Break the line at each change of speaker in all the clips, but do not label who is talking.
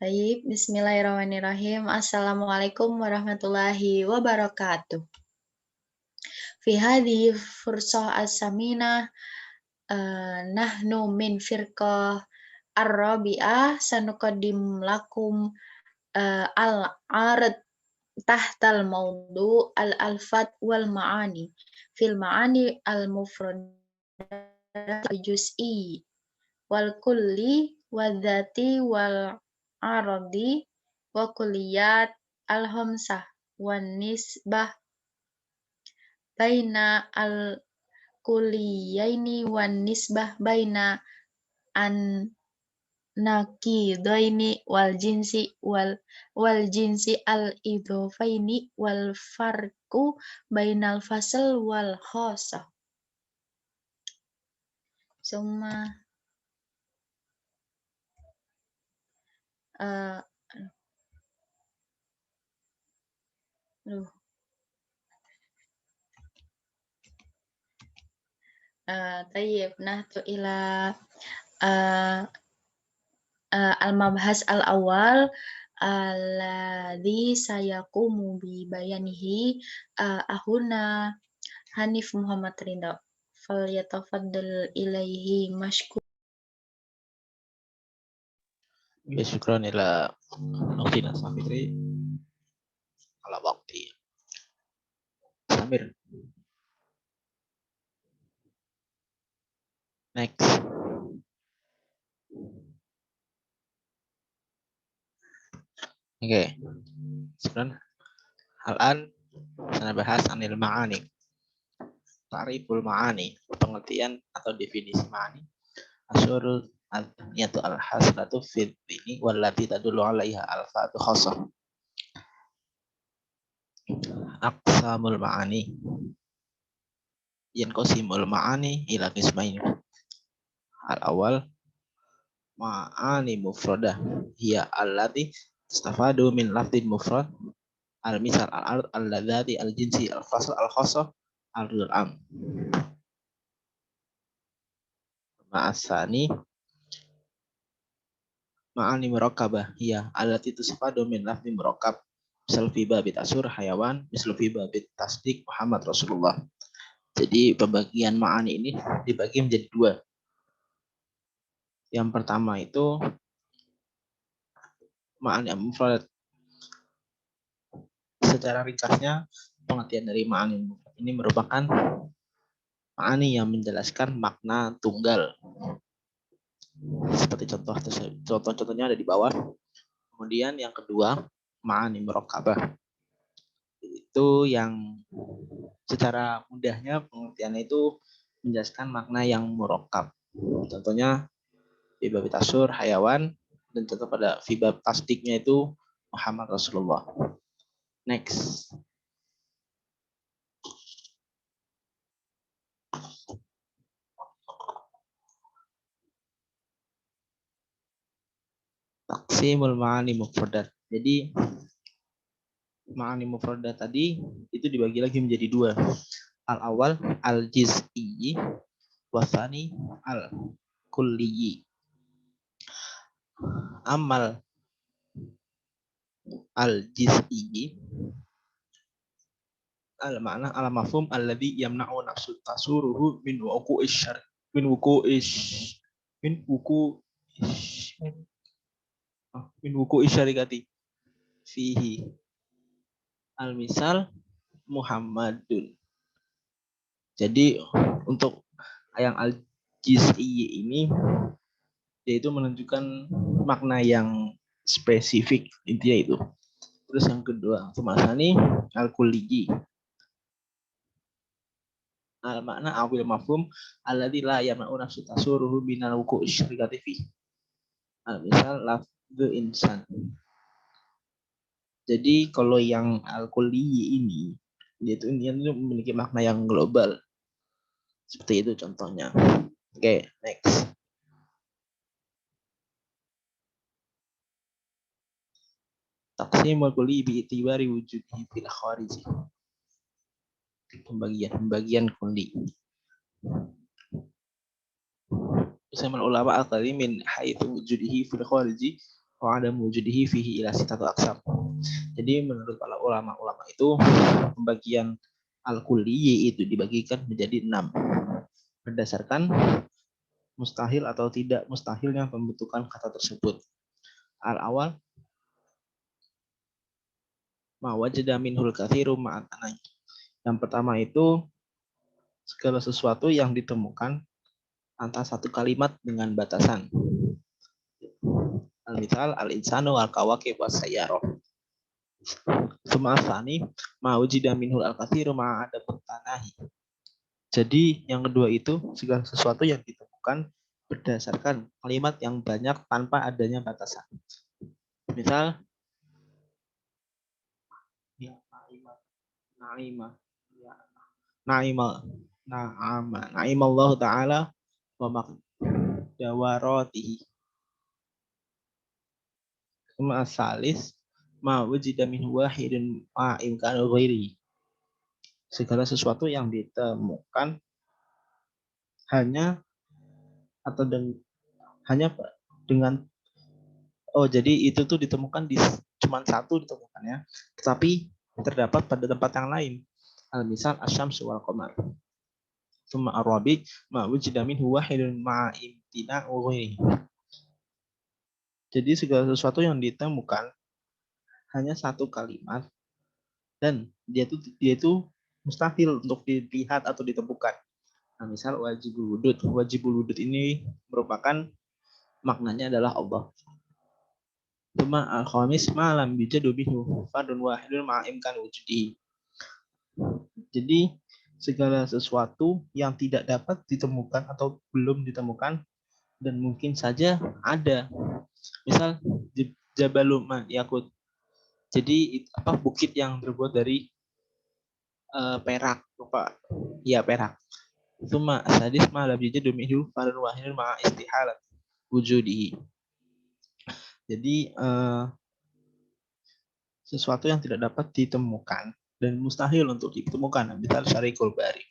Baik, bismillahirrahmanirrahim. Assalamualaikum warahmatullahi wabarakatuh. Fi hadhihi fursah as-saminah nahnu min firqah ar-rabi'ah sanuqaddim lakum al-arad tahtal maudu al-alfat wal ma'ani fil ma'ani al-mufradat juz'i wal kulli wadzati wal aradi wa kulliyat al-hamsah wan nisbah baina al kulliyaini wan nisbah baina an naqidaini wal jinsi al idhofaini wal farqu bainal fasl wal khossah. Summa tayyib nahtu ila al-mabhas al-awwal alladhi sayaqumu bi bayanihi ahuna Hanif Muhammad Rinda falyatafaddal ilaihi mashkur.
Ya, syukran ila Nufina Safitri ala waktu. Samir. Next. Oke. Sekarang Al-an saya bahas anil ma'ani. Ta'riful ma'ani, pengertian atau definisi ma'ani. Asyurul al-niyatu al-haslatu fil bini wallati tadullu 'alaiha al-fa'atu khassah. Aqsamul ma'ani. Yanqasimul ma'ani ila qismain. Al-awwal ma'ani mufradah hiya allati tastafadu min lafdin mufrad al-misal al-ard al-ladzati al-jinsi al-fasl al-khassah al-am. Ma'asani ma'ani murakkabah hiya allati tastafadu min lafdin murakkab misal fi babit asur hayawan misal fi babit tasdik Muhammad Rasulullah. Jadi pembagian ma'ani ini dibagi menjadi dua. Yang pertama itu ma'ani mufrad. Secara ringkasnya pengertian dari ma'ani mufrad ini merupakan ma'ani yang menjelaskan makna tunggal. Seperti contohnya ada di bawah. Kemudian yang kedua ma'ani murakkabah. Itu yang secara mudahnya pengertiannya itu menjelaskan makna yang murakkab. Contohnya fibab tasur hayawan dan contoh pada fibab tasdiknya itu Muhammad Rasulullah. Next. Taqsimul ma'ani mufradat. Jadi ma'ani mufradat tadi itu dibagi lagi menjadi dua. Al-awwal al-jiz'i wa tsani al-kulli. Amal al-jiz'i al-ma'na al-mafhum alladhi yamna'u nafsu tasuruhu min wuqu'ish syarikati fihi al-misal Muhammadun. Jadi untuk yang al-jiz'i ini yaitu menunjukkan makna yang spesifik intinya itu. Terus yang kedua tumasani al-kulli. Al-makna awil mafhum alladzi la yamna'u nafsu tasuruhu minal wuqu'ish syarikati fihi. Al-misal lafdhu insan. Jadi kalau yang al-kulli ini yaitu intinya memiliki makna yang global. Seperti itu contohnya. Oke, next. Taqsimul kulli bi itibari wujudihi fil khariji. Pembagian kulli. Usamal ulama al-qali min haitsu wujudihi fil khariji wa ada wujudihi fihi ila sitatu aqsam. Jadi menurut para ulama-ulama itu pembagian al-kulli itu dibagikan menjadi 6 berdasarkan mustahil atau tidak mustahilnya pembentukan kata tersebut. Al-awal ma wajada minhul katsiru ma'anai. Yang pertama itu segala sesuatu yang ditemukan antara satu kalimat dengan batasan. Al-misal al-insanu al-kawakib was-sayyarah. Sumasani ma wujida minhul al-katsiru ma'ada tanahi. Jadi yang kedua itu segala sesuatu yang ditemukan berdasarkan kalimat yang banyak tanpa adanya batasan. Misal ya naima ya naima Allah taala wa maqdawaratihi. Suma salis ma wujida min wahidin ma imkanu ghairi. Segala sesuatu yang ditemukan hanya atau hanya dengan jadi itu tuh ditemukan di cuma satu ditemukannya, tetapi terdapat pada tempat yang lain. Al-misal asyamsu wal qamar. Summa ar-rabi ma wujida minhu wahidun ma imtina ghairi. Jadi segala sesuatu yang ditemukan hanya satu kalimat dan dia itu mustahil untuk dilihat atau ditemukan. Nah, misal wajibul wudud. Wajibul wudud ini merupakan maknanya adalah Allah. Cuma al-khamis malam bijadu bihu fardun wahidun ma'imkan wujudi. Jadi segala sesuatu yang tidak dapat ditemukan atau belum ditemukan dan mungkin saja ada. Misal Jabalul Yakut. Jadi bukit yang terbuat dari perak, lupa. Ya, perak. Cuma sadis malam bijadu bihu fardun wahidun ma'istihalat wujudi. Jadi sesuatu yang tidak dapat ditemukan dan mustahil untuk ditemukan. Misal Syarikul Bari.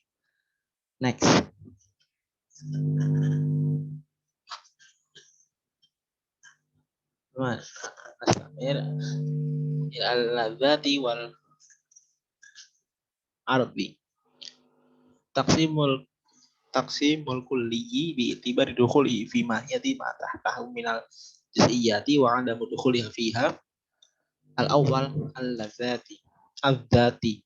Next. Nastamir al-ladzati wal ardi. Taksimul kulliyi bi itibari dukhuli fi mahiyati ma tahtahu minal juz'iyati wa 'adamu dukhuliha fiha. Al-awwal al-ladzati al-dzati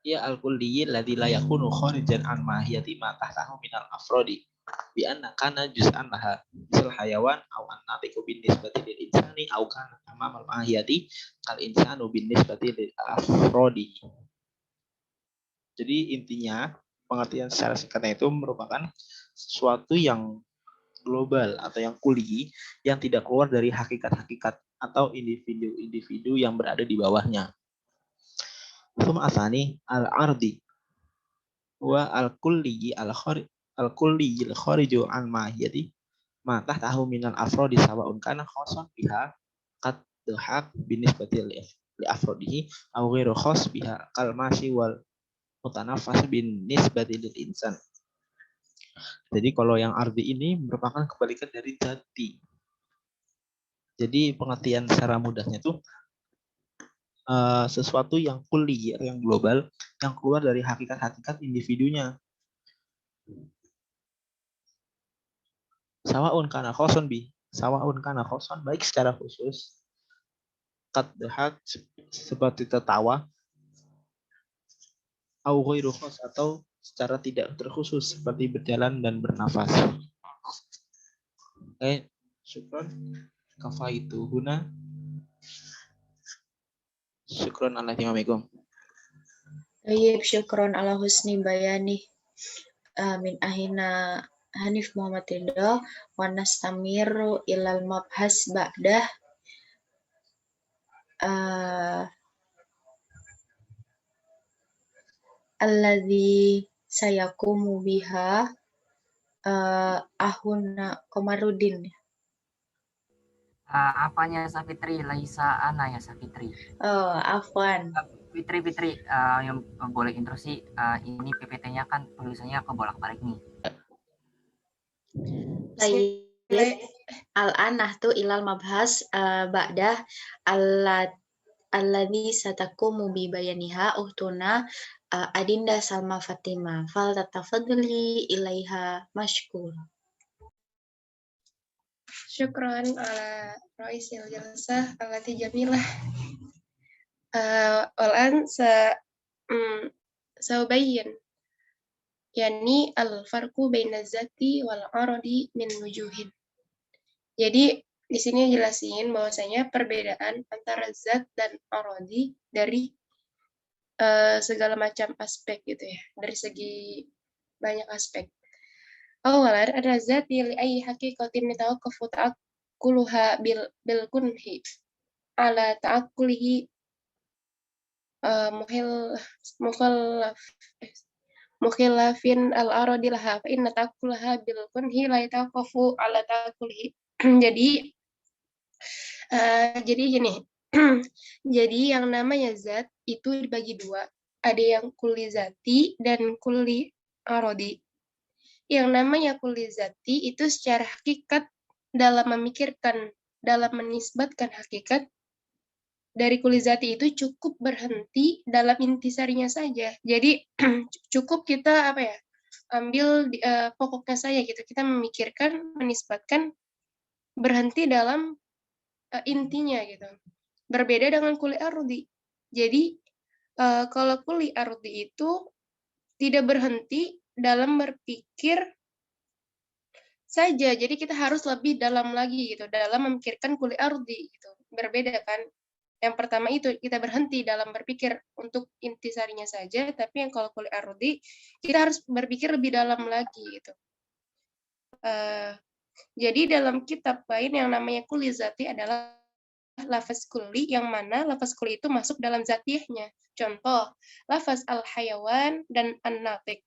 ya al-kulliyi alladzi la yakunu kharijan an mahiyati ma tahtahu minal afrodi bi anna kana juz'an laha misal hayawan aw an-natiqu bin nisbati lil insani aw kana amamal mahiyati kal insanu bin nisbati lil afrodi. Jadi intinya pengertian secara singkatnya itu merupakan sesuatu yang global atau yang kuli yang tidak keluar dari hakikat-hakikat atau individu-individu yang berada di bawahnya. Suma asani al-ardi wa al-kulli al-khariju an mahiyati ma tahtahu minal afrodi sawa'un kana khassan biha qad dhahak binisbati li afrodihi aw ghairu khass biha kal masyi wal mutanafas binisbati lil insan. Jadi kalau yang ardi ini merupakan kebalikan dari dzati. Jadi pengertian secara mudahnya itu sesuatu yang kulli, yang global, yang keluar dari hakikat-hakikat individunya. Sawaun kana khoson baik secara khusus, qad dhahak seperti tertawa, au ghairu khos atau secara tidak terkhusus seperti berjalan dan bernafas. Syukron kafaitu huna. Syukron ala timamikum.
Tayyib, syukron ala husni bayani. Min ahina Hanif Muhammad Ridho wa nastamiru ilal mabhas ba'dah alladzi sayakumu biha ahuna Komarudin.
Apanya Safitri? Laisa ana ya Safitri.
Oh, afwan.
Fitri, yang boleh intrusi, ini PPT-nya kan tulisannya kebolak-balik nih.
Baik. al-anah tuh ilal mabhas ba'dah alladhi satakumu bi bayaniha uhtuna Adinda Salma Fatima fal tatafadli ilaiha mashkur.
Syukran ala Raisil Jalsah alati jamilah. Walan saubayyin yani al-farqu baina zati wal aradi min wujuhin. Jadi di sini jelasin bahwasanya perbedaan antara zat dan aradi dari segala macam aspek gitu ya, dari segi banyak aspek. Awalan ada zat li ayyi haqiqatin yatawaqqafu ta'aqquluha bil kunhi ala ta'aqqulihi mukhillafin al-aradi laha fa inna ta'aqqulaha bil kunhi la yatawaqqafu ala ta'aqqulihi. Jadi gini. Jadi yang namanya zat itu dibagi dua. Ada yang kulli zati dan kulli aradi. Yang namanya kulli zati itu secara hakikat dalam memikirkan, dalam menisbatkan hakikat dari kulli zati itu cukup berhenti dalam intisarinya saja. Jadi cukup kita ambil pokoknya saja gitu. Kita memikirkan, menisbatkan berhenti dalam intinya gitu. Berbeda dengan kulli ardi. Jadi kalau kulli ardi itu tidak berhenti dalam berpikir saja. Jadi kita harus lebih dalam lagi gitu dalam memikirkan kulli ardi gitu. Berbeda kan? Yang pertama itu kita berhenti dalam berpikir untuk intisarinya saja, tapi yang kalau kulli ardi kita harus berpikir lebih dalam lagi gitu. Jadi dalam kitab lain yang namanya kulli zati adalah lafaz kulli, yang mana lafaz kulli itu masuk dalam zatiyahnya. Contoh, lafaz al-hayawan dan an-natik.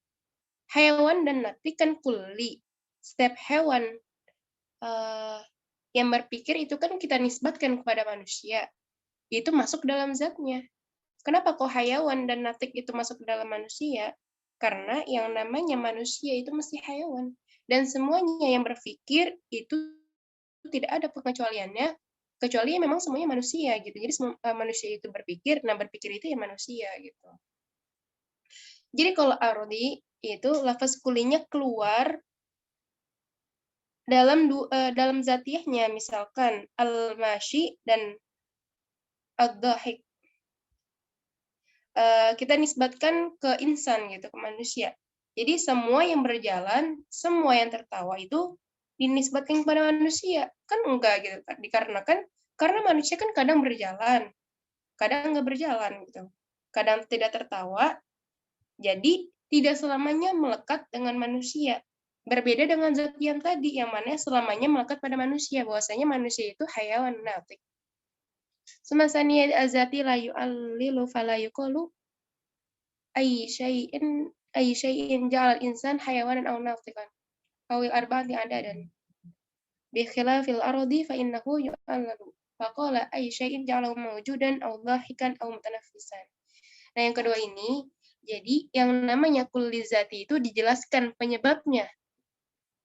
Hayawan dan natik kan kulli. Setiap hewan yang berpikir itu kan kita nisbatkan kepada manusia. Itu masuk dalam zatnya. Kenapa kok hayawan dan natik itu masuk dalam manusia? Karena yang namanya manusia itu mesti hayawan. Dan semuanya yang berpikir itu tidak ada pengecualiannya, kecuali memang semuanya manusia gitu. Jadi manusia itu berpikir, nah berpikir itu ya manusia gitu. Jadi kalau ardi itu lafaz kulinya keluar dalam zatiyahnya, misalkan al-mashi dan ad-dhahik. Kita nisbatkan ke insan gitu, ke manusia. Jadi semua yang berjalan, semua yang tertawa itu dinisbatkan kepada manusia. Kan enggak gitu, dikarenakan karena manusia kan kadang berjalan, kadang enggak berjalan gitu. Kadang tidak tertawa, jadi tidak selamanya melekat dengan manusia. Berbeda dengan zat yang tadi, yang mana selamanya melekat pada manusia, bahwasanya manusia itu hayawan natik. Semasani azati la yu'allilu fala yuqalu ay syai'in ja'al insan hayawanan aw natiqan aw arba'ati adadan bi khilafil ardi fa innahu yu'allalu faqala ay syai'in ja'alahu mawjudan aw dhahikan aw mutanaffisan. Nah, yang kedua ini, jadi yang namanya kulli zati itu dijelaskan penyebabnya.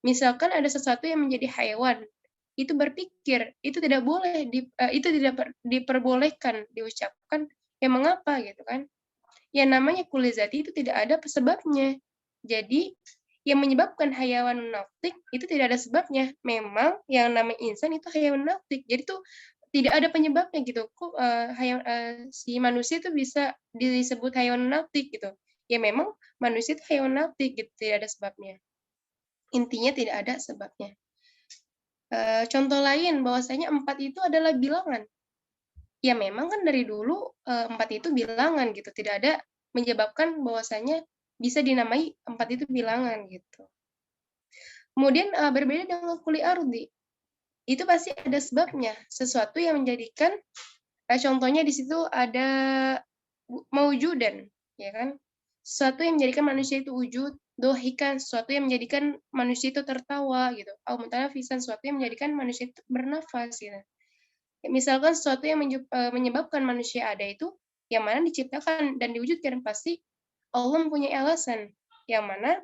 Misalkan ada sesuatu yang menjadi hayawan, itu berpikir, itu tidak boleh itu tidak diperbolehkan diucapkan, ya mengapa gitu kan? Yang namanya kulli zati itu tidak ada sebabnya. Jadi yang menyebabkan hayawan natik itu tidak ada sebabnya. Memang yang namanya insan itu hayawan natik. Jadi itu tidak ada penyebabnya gitu. Kok si manusia itu bisa disebut hayawan natik gitu. Ya memang manusia itu hayawan natik gitu, tidak ada sebabnya. Intinya tidak ada sebabnya. Contoh lain bahwasanya 4 itu adalah bilangan. Ya memang kan dari dulu 4 itu bilangan gitu, tidak ada menyebabkan bahwasanya bisa dinamai 4 itu bilangan gitu. Kemudian berbeda dengan kulli ardi. Itu pasti ada sebabnya, sesuatu yang menjadikan contohnya di situ ada maujudan, ya kan? Sesuatu yang menjadikan manusia itu wujud, dohikan, sesuatu yang menjadikan manusia itu tertawa gitu. Au mutanafisan, sesuatu yang menjadikan manusia itu bernafas gitu. Misalkan sesuatu yang menyebabkan manusia ada itu, yang mana diciptakan dan diwujudkan, pasti Allah mempunyai alasan, yang mana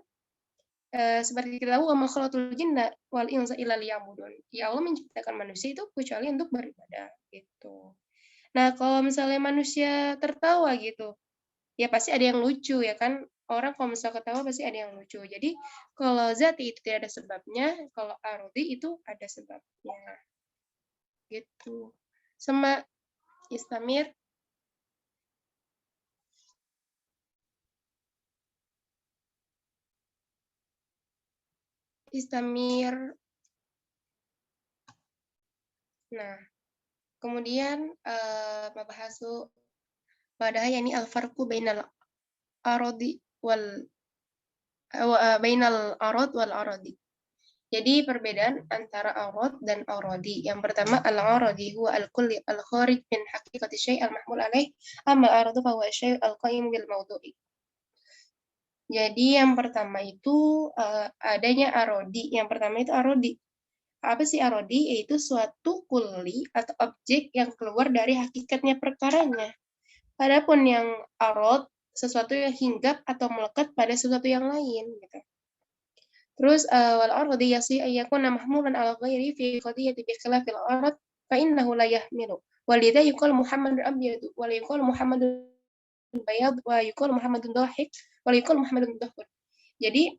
seperti kita tahu, wa ma khalaqtul jinna wal insa illa liya'budun. Ya Allah menciptakan manusia itu kecuali untuk beribadah gitu. Nah, kalau misalnya manusia tertawa gitu, ya pasti ada yang lucu ya kan. Orang kalau misalnya ketawa pasti ada yang lucu. Jadi kalau zati itu tidak ada sebabnya, kalau arodi itu ada sebabnya. Gitu. Sama Istamir. Nah, kemudian mabahasu pada yani al-farqu bainal arodi wal bainal arad wal aradi. Jadi perbedaan antara arad dan aradi. Yang pertama al-aradi huwa al-kulli al-kharij min haqiqati syai' al-mahmul alaih, amma al-aradu fa huwa syai' al-qaim bil mawdu'i. Jadi yang pertama itu adanya arodi. Yang pertama itu arodi. Apa sih arodi? Yaitu suatu kulli atau objek yang keluar dari hakikatnya perkaranya. Adapun yang arad, sesuatu yang hinggap atau melekat pada sesuatu yang lain gitu. Terus wal ardi yasi ayyakuna mahmulan ala ghairi fi qadiyati bi khilafil arad fa innahu la yahmilu. Walidha yuqal Muhammadun abyad wa la yuqal Muhammadun bayad wa yuqal Muhammadun dahik wa la yuqal Muhammadun dahkur. Jadi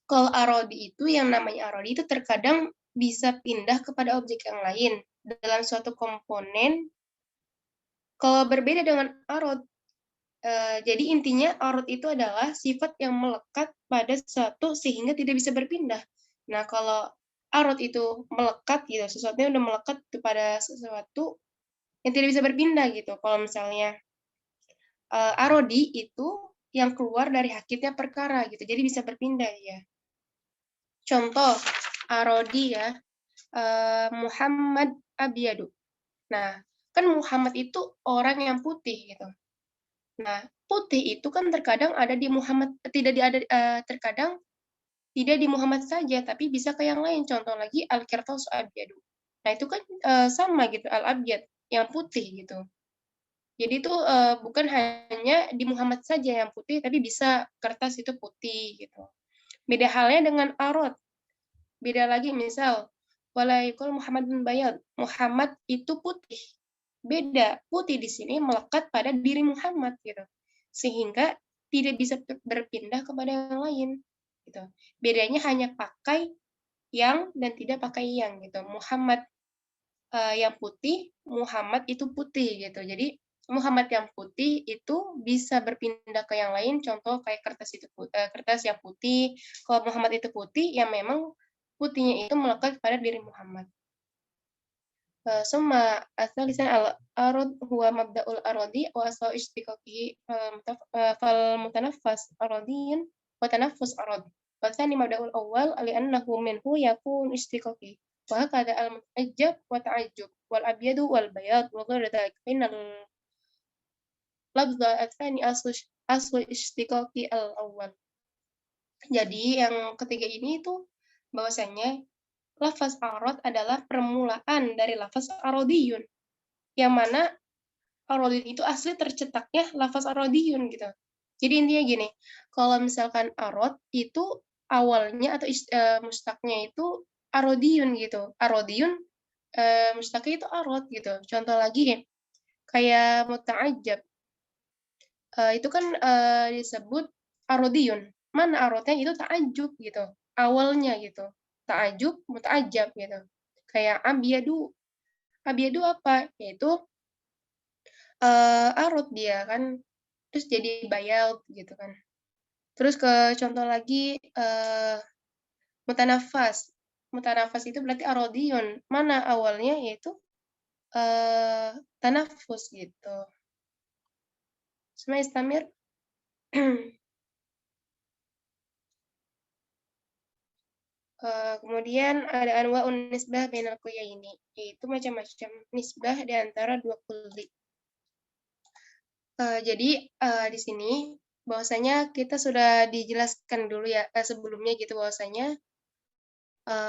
kalau arodi itu, yang namanya arodi itu terkadang bisa pindah kepada objek yang lain dalam suatu komponen. Kalau berbeda dengan arod, jadi intinya arod itu adalah sifat yang melekat pada sesuatu sehingga tidak bisa berpindah. Nah, kalau arod itu melekat gitu, sesuatu yang udah melekat kepada sesuatu yang tidak bisa berpindah gitu. Kalau misalnya arodi itu yang keluar dari hakikatnya perkara gitu, jadi bisa berpindah ya. Contoh arodi ya, Muhammad abyadu. Nah, kan Muhammad itu orang yang putih gitu. Nah, putih itu kan terkadang ada di Muhammad, terkadang tidak di Muhammad saja, tapi bisa ke yang lain. Contoh lagi al-qirtas abyadu. Nah, itu kan sama gitu, al-abyad, yang putih gitu. Jadi itu bukan hanya di Muhammad saja yang putih, tapi bisa kertas itu putih gitu. Beda halnya dengan arad. Beda lagi misal walaikul Muhammadun bayad. Muhammad itu putih. Beda, putih di sini melekat pada diri Muhammad gitu. Sehingga tidak bisa berpindah kepada yang lain gitu. Bedanya hanya pakai yang dan tidak pakai yang gitu. Muhammad yang putih, Muhammad itu putih gitu. Jadi Muhammad yang putih itu bisa berpindah ke yang lain. Contoh kayak kertas itu kertas yang putih. Kalau Muhammad itu putih, yang memang putihnya itu melekat pada diri Muhammad. Summa asalisan al-arad huwa mabda'ul aradi wa asal istiqaqihi fal mutanaffas aradiyun wa tanaffus arad. Wa tsani mabda'ul awwal li'annahu minhu yakun istiqaqi. Wa hakadha al-mutajjab wa ta'ajjub wal abyadu wal bayad wa ghairu dhalik. Innal lafdha atsani aslu istiqaqi al-awwal. Jadi yang ketiga ini itu bahwasanya lafaz arad adalah permulaan dari lafaz arodiyun. Yang mana arodiyun itu asli tercetaknya lafaz arodiyun gitu. Jadi intinya gini, kalau misalkan arad itu awalnya atau mustaknya itu arodiyun gitu. Arodiyun mustaknya itu arad gitu. Contoh lagi kayak muta'ajjab. Itu kan disebut arodiyun. Mana arodnya itu ta'ajjub gitu. Awalnya gitu. Ta'ajub, muta'ajab gitu. Kayak abyadu. Abyadu apa? Yaitu arad dia kan. Terus jadi bayal gitu kan. Terus ke contoh lagi mutanafas. Mutanafas itu berarti arodiyun. Mana awalnya? Yaitu tanafus gitu. Semua istamir. Kemudian ada anwa'un nisbah bainal ini, yaitu macam-macam nisbah di antara dua kulli. Jadi di sini bahwasanya kita sudah dijelaskan dulu ya sebelumnya gitu bahwasanya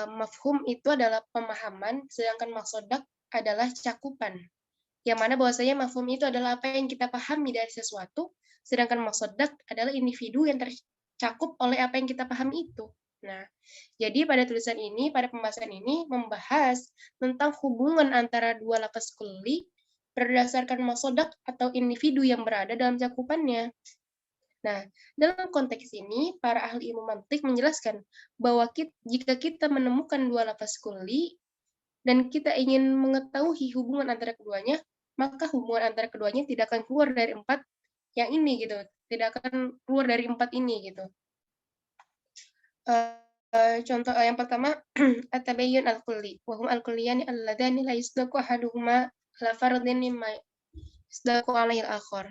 mafhum itu adalah pemahaman, sedangkan maqsudak adalah cakupan. Yang mana bahwasanya mafhum itu adalah apa yang kita pahami dari sesuatu, sedangkan maqsudak adalah individu yang tercakup oleh apa yang kita pahami itu. Nah, jadi pada tulisan ini, pada pembahasan ini membahas tentang hubungan antara dua lafaz kulli berdasarkan masodak atau individu yang berada dalam cakupannya. Nah, dalam konteks ini, para ahli ilmu mantik menjelaskan bahwa jika kita menemukan dua lafaz kulli dan kita ingin mengetahui hubungan antara keduanya, maka hubungan antara keduanya tidak akan keluar dari empat yang ini gitu, tidak akan keluar dari empat ini gitu. Contoh yang pertama at-tabayyun al-kulli wa hum al-kulliyani alladhani la yusdaqu ahaduhuma ala fardin mimma yusdaqu alaihi al-akhar.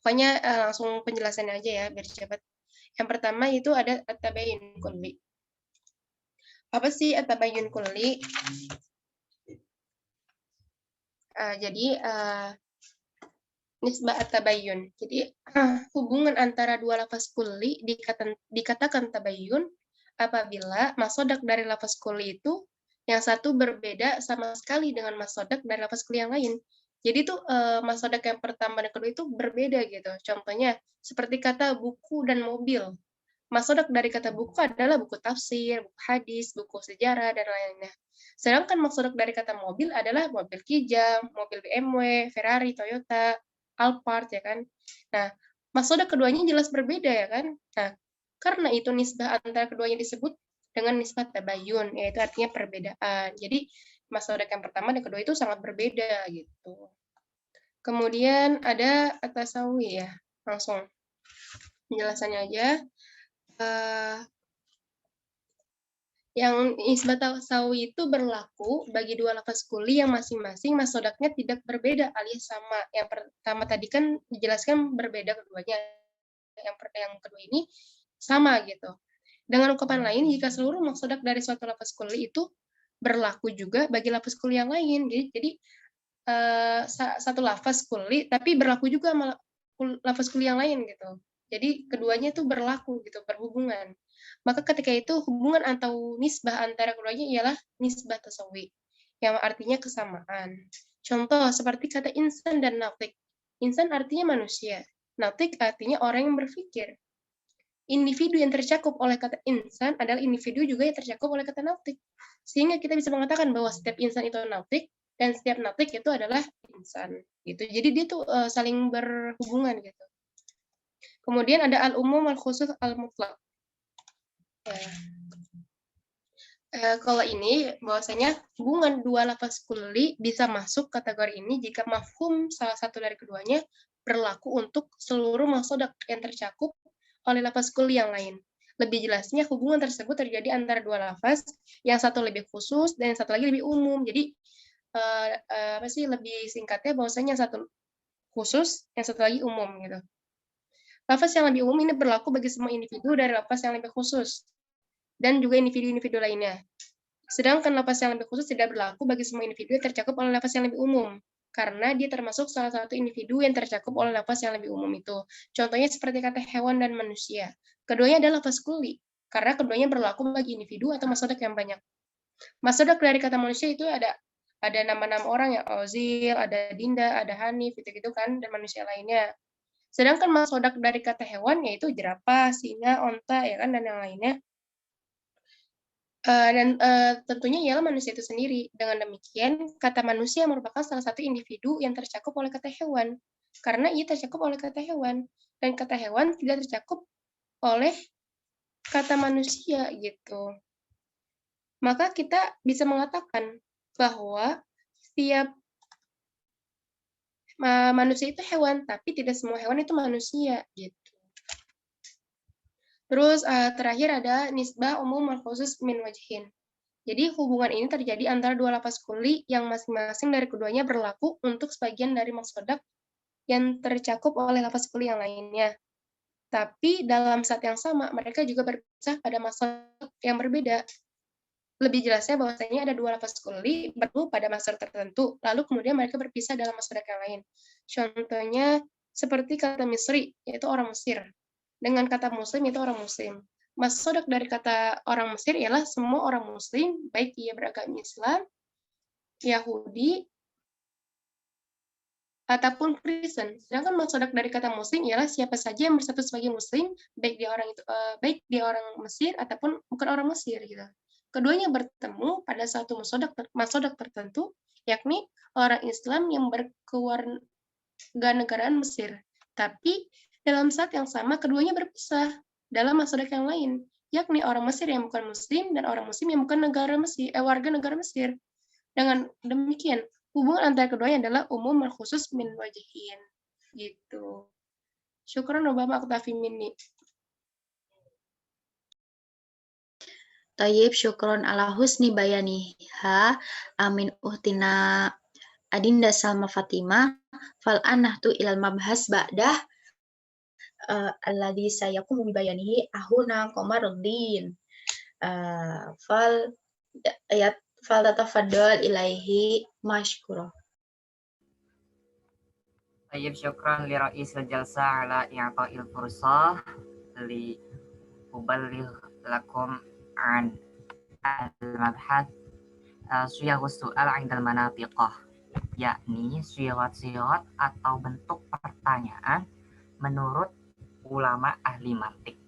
Pokoknya langsung penjelasannya aja ya biar cepat. Yang pertama itu ada at-tabayyun kulli. Apa sih at-tabayyun kulli? Jadi nisbah at-tabayyun. Jadi hubungan antara dua lafaz kulli dikatakan tabayyun apabila masodak dari lafaz kulli itu yang satu berbeda sama sekali dengan masodak dari lafaz kulli yang lain. Jadi tuh masodak yang pertama dan kedua itu berbeda gitu. Contohnya seperti kata buku dan mobil. Masodak dari kata buku adalah buku tafsir, buku hadis, buku sejarah, dan lainnya. Sedangkan masodak dari kata mobil adalah mobil Kijang, mobil BMW, Ferrari, Toyota, Alphard, ya kan. Nah, masodak keduanya jelas berbeda, ya kan. Nah, karena itu nisbah antara keduanya disebut dengan nisbah tabayun, yaitu artinya perbedaan. Jadi, masodak yang pertama dan kedua itu sangat berbeda, gitu. Kemudian ada at-tasawi ya, langsung penjelasannya aja. Yang nisbah tasawi itu berlaku bagi dua lafaz kulli yang masing-masing masodaknya tidak berbeda alias sama. Yang pertama tadi kan dijelaskan berbeda keduanya. Yang kedua ini sama gitu. Dengan ungkapan lain, jika seluruh masodak dari suatu lafaz kulli itu berlaku juga bagi lafaz kulli yang lain. Jadi satu lafaz kulli tapi berlaku juga sama lafaz kulli yang lain gitu. Jadi keduanya itu berlaku gitu, berhubungan. Maka ketika itu hubungan atau nisbah antara keduanya ialah nisbah tasawi, yang artinya kesamaan. Contoh seperti kata insan dan natik. Insan artinya manusia, natik artinya orang yang berpikir. Individu yang tercakup oleh kata insan adalah individu juga yang tercakup oleh kata natik. Sehingga kita bisa mengatakan bahwa setiap insan itu natik dan setiap natik itu adalah insan. Gitu. Jadi dia tuh saling berhubungan gitu. Kemudian ada al-umum, al-khusus, al-mutlaq. Kalau ini bahwasanya hubungan dua lafaz kulli bisa masuk kategori ini jika mafhum salah satu dari keduanya berlaku untuk seluruh masodak yang tercakup oleh lafaz kulli yang lain. Lebih jelasnya hubungan tersebut terjadi antara dua lafaz, yang satu lebih khusus dan yang satu lagi lebih umum. Jadi lebih singkatnya bahwasanya yang satu khusus, yang satu lagi umum gitu. Lafaz yang lebih umum ini berlaku bagi semua individu dari lafaz yang lebih khusus dan juga individu-individu lainnya. Sedangkan lafaz yang lebih khusus tidak berlaku bagi semua individu yang tercakup oleh lafaz yang lebih umum, karena dia termasuk salah satu individu yang tercakup oleh lafaz yang lebih umum itu. Contohnya seperti kata hewan dan manusia. Keduanya adalah lafaz kulli, karena keduanya berlaku bagi individu atau masodak yang banyak. Masodak dari kata manusia itu ada nama-nama orang ya, Ozil, ada Dinda, ada Hanif, gitu-gitu kan, dan manusia lainnya. Sedangkan masodak dari kata hewan yaitu jerapah, singa, onta, ya kan, dan yang lainnya. Tentunya ialah manusia itu sendiri. Dengan demikian, kata manusia merupakan salah satu individu yang tercakup oleh kata hewan, karena ia tercakup oleh kata hewan, dan kata hewan tidak tercakup oleh kata manusia gitu. Maka kita bisa mengatakan bahwa setiap manusia itu hewan, tapi tidak semua hewan itu manusia gitu. Terus terakhir ada nisbah umum wal khusus min wajhin. Jadi hubungan ini terjadi antara dua lafaz kulli yang masing-masing dari keduanya berlaku untuk sebagian dari masodak yang tercakup oleh lafaz kulli yang lainnya. Tapi dalam saat yang sama mereka juga berpisah pada masodak yang berbeda. Lebih jelasnya bahwasanya ada dua lafaz kulli bertemu pada masodak tertentu, lalu kemudian mereka berpisah dalam masodak yang lain. Contohnya seperti kata Misri, yaitu orang Mesir, dengan kata Muslim, yaitu orang Muslim. Masodak dari kata orang Mesir ialah semua orang Muslim, baik ia beragama Islam, Yahudi, ataupun Kristen. Sedangkan maksud dari kata muslim ialah siapa saja yang bersatu sebagai muslim, baik dia orang Mesir ataupun bukan orang Mesir gitu. Keduanya bertemu pada suatu masodak tertentu, yakni orang Islam yang berkewarganegaraan Mesir. Tapi dalam saat yang sama keduanya berpisah dalam masodak yang lain, yakni orang Mesir yang bukan muslim dan orang muslim yang bukan warga negara Mesir. Dengan demikian, hubungan antara keduanya adalah umum dan khusus min wajihin. Gitu. Syukran Obama Aktafi Minni.
Tayyib, syukron ala husni bayaniha. Amin uhtina Adinda Salma Fatimah. Fal anahtu ilal mabhas ba'dah. Alladhi sayakum bibayanihi ahuna Komaruddin. Fal ayat fal tatafadol ilaihi mashkuro.
Tayyib, syukran li ra'isil jalsa ala i'ta'il fursah li uballigh lakum an al-mabhath syighus su'al 'indal manatiqah, yakni syigat atau bentuk pertanyaan menurut ulama ahli mantik.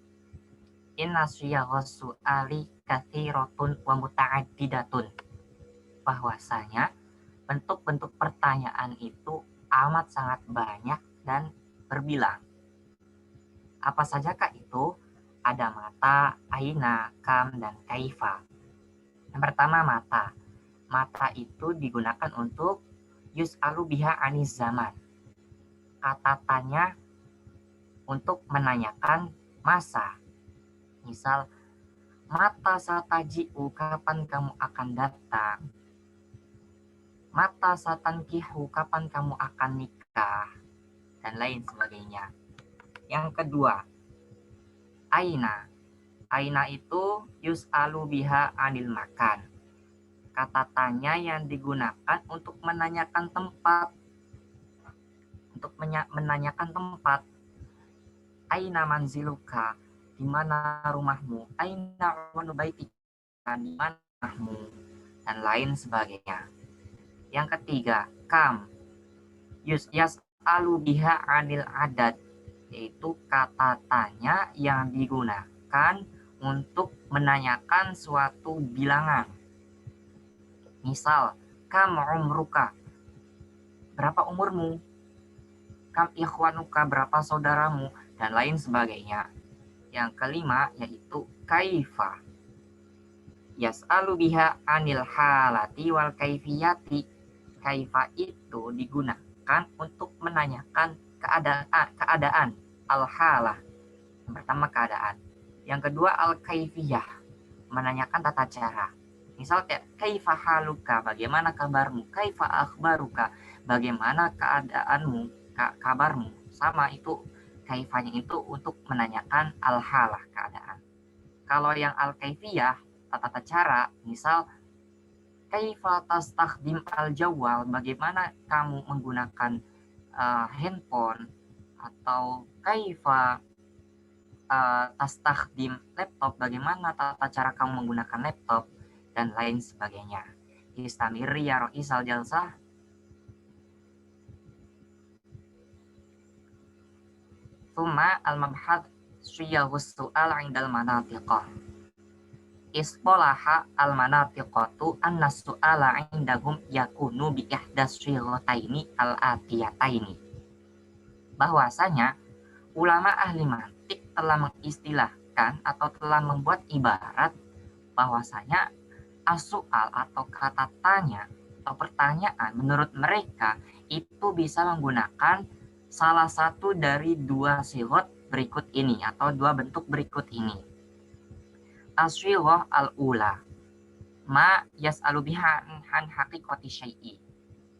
Inna syighus su'ali katsiratun wa muta'addidatun. Bahwasanya bentuk-bentuk pertanyaan itu amat sangat banyak dan berbilang. Apa sajakah itu? Ada mata, aina, kam, dan kaifa. Yang pertama mata. Mata itu digunakan untuk yus'alu biha anis zaman. Kata tanya untuk menanyakan masa. Misal, mata sataji'u, kapan kamu akan datang? Mata satankihu, kapan kamu akan nikah? Dan lain sebagainya. Yang kedua, aina. Aina itu yus'alu biha anil makan. Kata tanya yang digunakan untuk menanyakan tempat. Menanyakan tempat. Aina manziluka, di mana rumahmu? Aina wanubaitika, di mana rumahmu? Dan lain sebagainya. Yang ketiga, kam. Yas'alu biha anil adad, yaitu kata tanya yang digunakan untuk menanyakan suatu bilangan. Misal, kam umruka, berapa umurmu? Kam ikhwanuka, berapa saudaramu? Dan lain sebagainya. Yang kelima yaitu kaifa. Yas'alu biha anil halati wal kaifiyati. Kaifa itu digunakan untuk menanyakan keadaan al-halah. Yang pertama keadaan. Yang kedua al-kaifiyah, menanyakan tata cara. Misal kayak kaifa haluka, bagaimana kabarmu? Kaifa akhbaruka, bagaimana keadaanmu, kabarmu. Sama itu kaifanya itu untuk menanyakan al-halah, keadaan. Kalau yang al-kaifiyah, tata cara, misal kaifa tastakhdim al-jawwal, bagaimana kamu menggunakan handphone, atau kaifa tastakhdim laptop, bagaimana tata cara kamu menggunakan laptop, dan lain sebagainya. Istamiri ya Ro'isal Jalsah. Thumma al-mabhad syighus su'al 'indal manatiqah. Isqalaha al-manatiqatu anna su'ala 'indahum yakunu bi ihdas syighataini al-atiyataini. Bahwasanya ulama ahli mantik telah mengistilahkan atau telah membuat ibarat bahwasanya as-su'al atau kata tanya atau pertanyaan menurut mereka itu bisa menggunakan salah satu dari dua sighah berikut ini atau dua bentuk berikut ini. As-syighah al-ula ma yas'alu biha an haqiqati syai'i.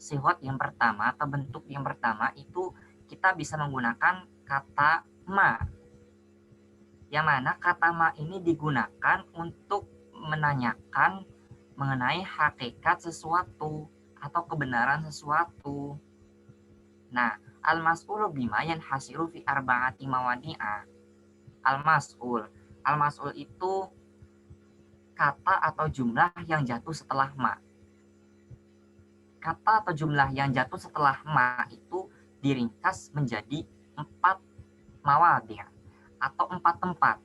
Sighah yang pertama atau bentuk yang pertama itu kita bisa menggunakan kata ma, yang mana kata ma ini digunakan untuk menanyakan mengenai hakikat sesuatu atau kebenaran sesuatu. Nah, al-mas'ulu bima yanhasiru fi arba'ati mawadi'a. Al-mas'ul itu kata atau jumlah yang jatuh setelah ma. Kata atau jumlah yang jatuh setelah ma itu diringkas menjadi 4 mawadhi' atau 4 tempat.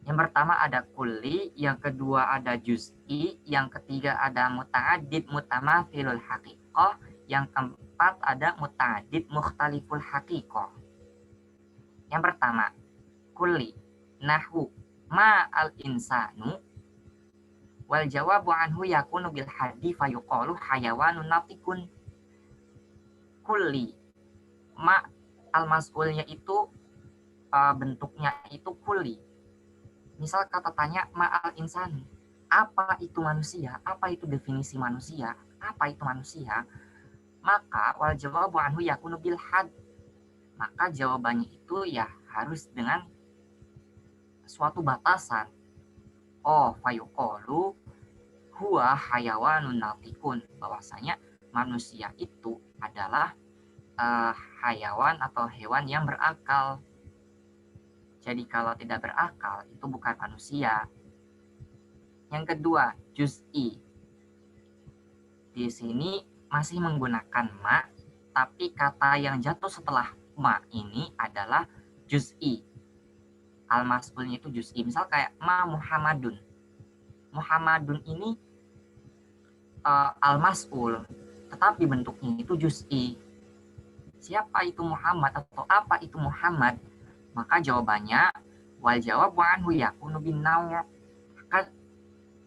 Yang pertama ada kulli, yang kedua ada juz'i, yang ketiga ada muta'addid mutamathilul haqiqah, yang keempat ada muta'addid mukhtaliful haqiqah. Yang pertama, kulli, nahwu ma al insanu wal jawabu anhu yakunu bil haddi fayuqalu hayawanun natikun. Kulli, ma al mas'ulnya itu bentuknya itu kulli. Misal kata tanya ma'al insan, apa itu manusia? Apa itu definisi manusia? Apa itu manusia? Maka wal jawabu anhu yakunu bil had. Maka jawabannya itu ya harus dengan suatu batasan. Oh, fayuqalu huwa hayawanun natikun. Bahwasanya manusia itu adalah hayawan atau hewan yang berakal. Jadi kalau tidak berakal itu bukan manusia. Yang kedua, juz'i. Di sini masih menggunakan ma, tapi kata yang jatuh setelah ma ini adalah juz'i. Al-mas'ulnya itu juz'i. Misal kayak ma Muhammadun. Muhammadun ini al-mas'ul, tetapi bentuknya itu juz'i. Siapa itu Muhammad atau apa itu Muhammad? Maka jawabannya wal jawabu anhu yakunu bin naw'. Maka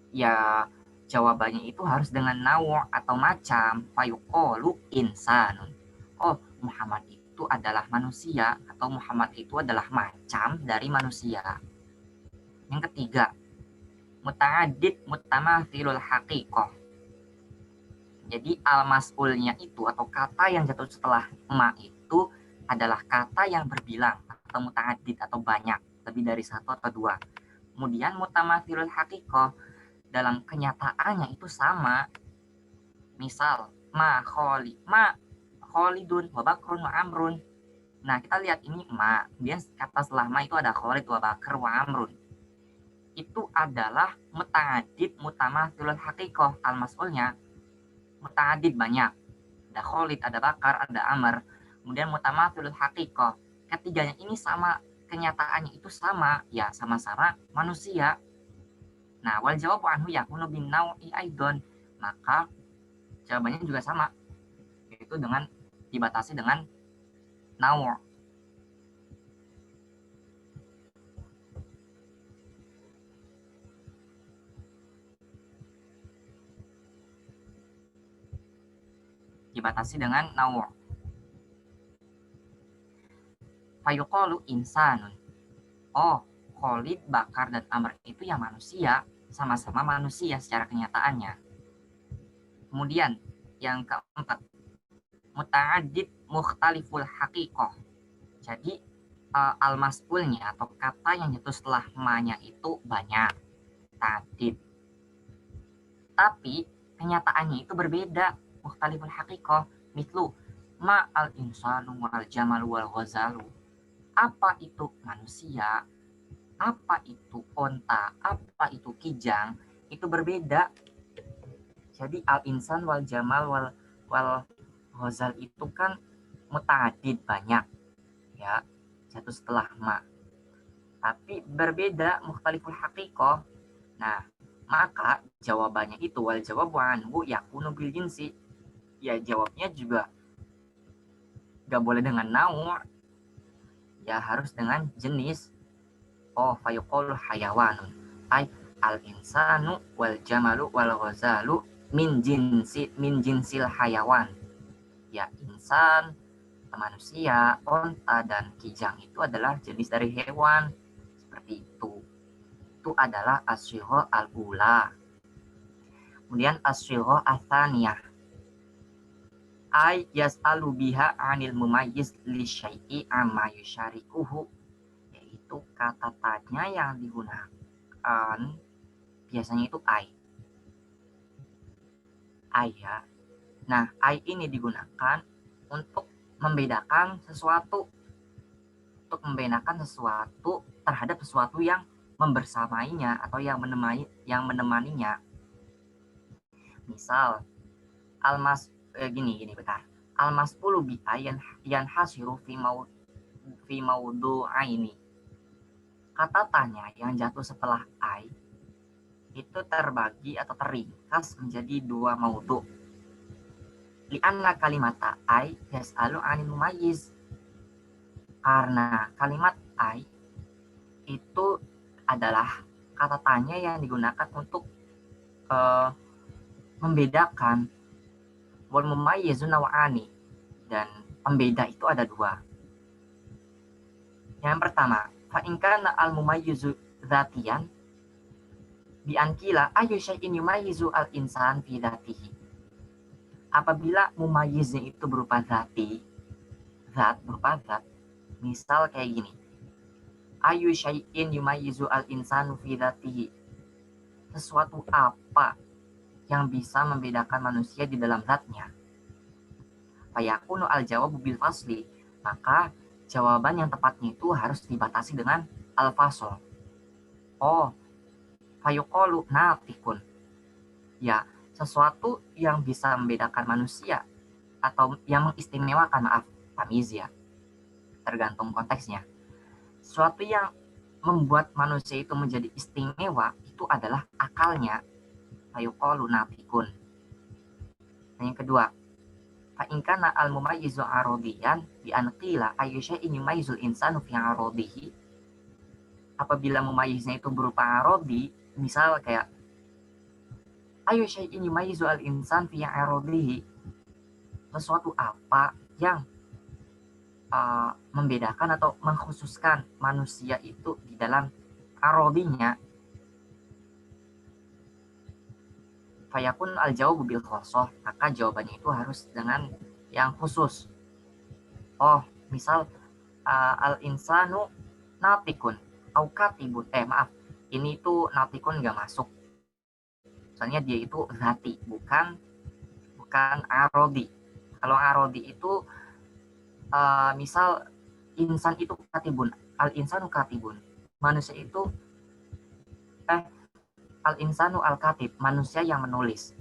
ya jawabannya itu harus dengan naw' atau macam. Fayuqalu insanun. Oh, Muhammad itu adalah manusia atau Muhammad itu adalah macam dari manusia. Yang ketiga, muta'addid mutamathilul haqiqah. Jadi al-mas'ulnya itu atau kata yang jatuh setelah ma itu adalah kata yang berbilang atau muta'addid atau banyak, lebih dari satu atau dua. Kemudian mutamathilul haqiqah, dalam kenyataannya itu sama. Misal ma Khalidun wa Bakrun wa Amrun. Nah, kita lihat ini ma, kemudian kata setelah ma itu ada Khalid wa Bakr wa Amrun. Itu adalah muta'addid mutamathilul haqiqah. Al-mas'ulnya muta'addid banyak. Ada Khalid, ada Bakar, ada Amr. Kemudian mutamathilul haqiqah, ketiganya ini sama, kenyataannya itu sama, ya sama-sama manusia. Nah, wal jawabu anhu yakunu bin naw'i aidon, maka jawabannya juga sama, yaitu dengan dibatasi dengan naw'. Dibatasi dengan naw'. Fayuqalu insanun. Oh, Khalid, Bakar, dan Amr itu ya manusia, sama-sama manusia secara kenyataannya. Kemudian yang keempat, muta'addid mukhtaliful haqiqah. Jadi al-mas'ulnya atau kata yang jatuh setelah ma-nya itu banyak, ta'addid. Tapi kenyataannya itu berbeda, mukhtaliful haqiqah. Mislu ma al-insanu wal jamal wal ghazalu. Apa itu manusia? Apa itu onta? Apa itu kijang? Itu berbeda. Jadi al-insan wal jamal wal ghazal itu kan muta'addid banyak, ya, jatuh setelah ma. Tapi berbeda, mukhtaliful haqiqah. Nah, maka jawabannya itu wal jawabu anhu yakunu bil jinsi. Ya jawabnya juga gak boleh dengan naw', ya harus dengan jenis. Oh, fayuqalu hayawanun, ay al-insanu wal jamalu wal ghazalu min jinsil hayawan. Ya, insan, manusia, onta, dan kijang itu adalah jenis dari hewan. Seperti itu. Itu adalah as-sigha al-ula. Kemudian as-sigha ats-tsaniyah, ay yas'alu biha 'anil mumayyiz li syai'i amma yusyarikuhu, yaitu kata tanya yang digunakan biasanya itu ay ya. Nah, ay ini digunakan untuk membedakan sesuatu, terhadap sesuatu yang membersamainya atau yang menemaninya. Misal gini bentar. al-mas'ulu bi yan hasiru fi mawdu'aini. Kata tanya yang jatuh setelah ai itu terbagi atau teringkas menjadi dua maudhu. Li'anna kalimata ai yas'alu 'anil mumayyiz. Karena kalimat ai itu adalah kata tanya yang digunakan untuk membedakan. Wal mumayyizu naw'ani, dan pembeda itu ada dua. Yang pertama, fa in kana al mumayyizu dzatiyan bi an qila ayu syai'in yumayyizu al insan fi dzatihi. Apabila mumayyiznya itu berupa berupa zat, misal kayak gini. Ayu syai'in yumayyizu al insanu fi dzatihi. Sesuatu apa yang bisa membedakan manusia di dalam zatnya. Fayakunu al jawabu bil fasli, maka jawaban yang tepatnya itu harus dibatasi dengan al fasl. Oh, fayuqalu natikun. Ya, sesuatu yang bisa membedakan manusia atau yang mengistimewakan, tamiz ya. Tergantung konteksnya. Sesuatu yang membuat manusia itu menjadi istimewa itu adalah akalnya. Fayuqalu natikun. Dan yang kedua, fa in kana al mumayyizu aradiyan bi an qila ayyu syai'in yumayyizul insanu fi aradihi. Apabila mumayyiznya itu berupa aradi, misal kayak ayyu syai'in yumayyizu al insan fi aradihi. Sesuatu apa yang membedakan atau mengkhususkan manusia itu di dalam aradinya. Fayakun al jawabu bil khosoh, maka jawabannya itu harus dengan yang khusus. Oh, misal al insanu natikun au katibun. Ini tuh natikun nggak masuk. Soalnya dia itu zati, bukan arodi. Kalau arodi itu misal insan itu katibun, al insanu katibun. Manusia itu al-insanu al-katib, manusia yang menulis.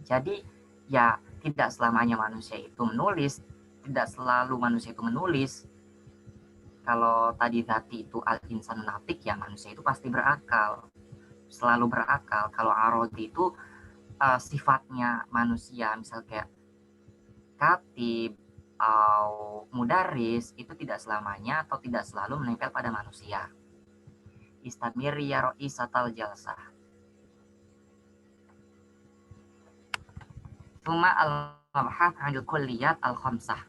Jadi ya tidak selamanya manusia itu menulis, tidak selalu manusia itu menulis. Kalau tadi zati itu al-insanu natik, ya manusia itu pasti berakal, selalu berakal. Kalau arodi itu sifatnya manusia, misal kayak katib atau mudaris, itu tidak selamanya atau tidak selalu menempel pada manusia. Istamir ya ro'isatal jalsah. Suma al-mabhath anil kulliyat al-khamsah.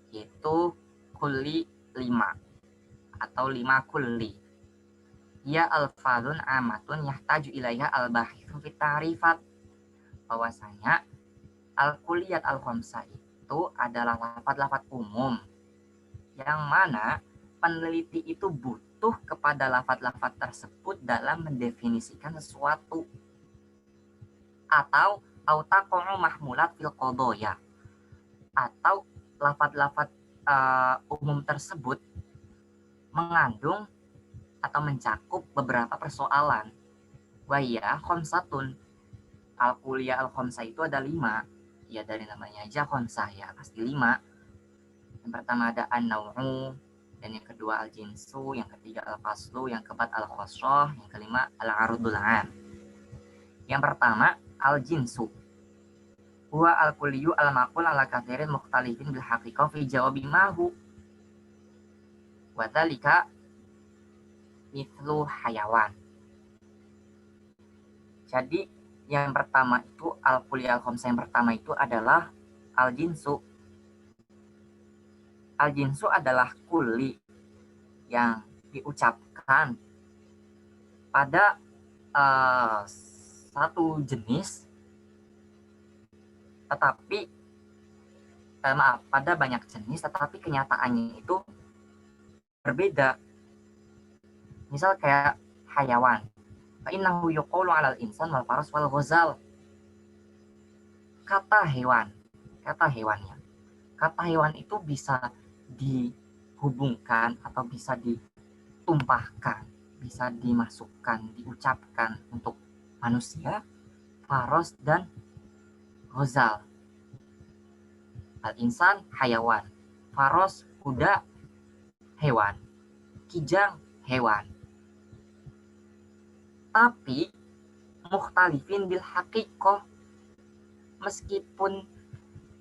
Yaitu kulli 5 atau 5 kulli. Ya al-fadun amatun yahtaju ilaiha al-bahithu fit ta'rifat. Bahwasanya al-kulliyat al-khamsah itu adalah lafaz-lafaz umum yang mana peneliti itu butuh kepada lafaz-lafaz tersebut dalam mendefinisikan sesuatu, atau autaqo'u mahmulat fil qadaya, atau lafaz-lafaz umum tersebut mengandung atau mencakup beberapa persoalan. Waya khamsatun, al-kulliyah al-khamsah itu ada 5. Ya dari namanya aja khamsah, ya pasti 5. Yang pertama ada an-naw'u, dan yang kedua al-jinsu, yang ketiga al-faslu, yang keempat al-khosoh, yang kelima al-arudul am. Yang pertama al-jinsu. Huwa al-kulliyu al-maqul ala kathirin mukhtalifin bil haqiqah fi jawabi mahu. Wa dzalika mithlu hayawan. Jadi yang pertama itu al-kulliyah al-khamsah, yang pertama itu adalah al-jinsu. Al-jinsu adalah kulli yang diucapkan pada satu jenis, tetapi pada banyak jenis, tetapi kenyataannya itu berbeda. Misal kayak hayawan. Fa innahu yuqalu 'alal insan wal faras wal ghazal. Kata hewannya. Kata hewan itu bisa dihubungkan atau bisa ditumpahkan, bisa dimasukkan, diucapkan untuk manusia, faros, dan ghazal. Al-insan hayawan. Faros kuda hewan. Kijang hewan. Tapi mukhtalifin bil haqiqah, meskipun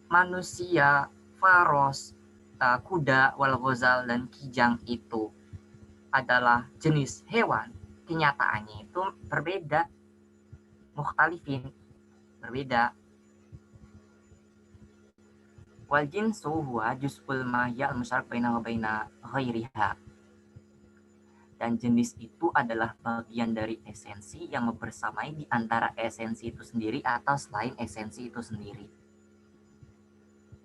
manusia, faros, kuda, wal ghazal dan kijang itu adalah jenis hewan, kenyataannya itu berbeda. Mukhtalifin, berbeda. Wal jinsu huwa juz'ul mahya al-musyarak baina wa baina ghairiha. Dan jenis itu adalah bagian dari esensi yang membersamai di antara esensi itu sendiri atau selain esensi itu sendiri.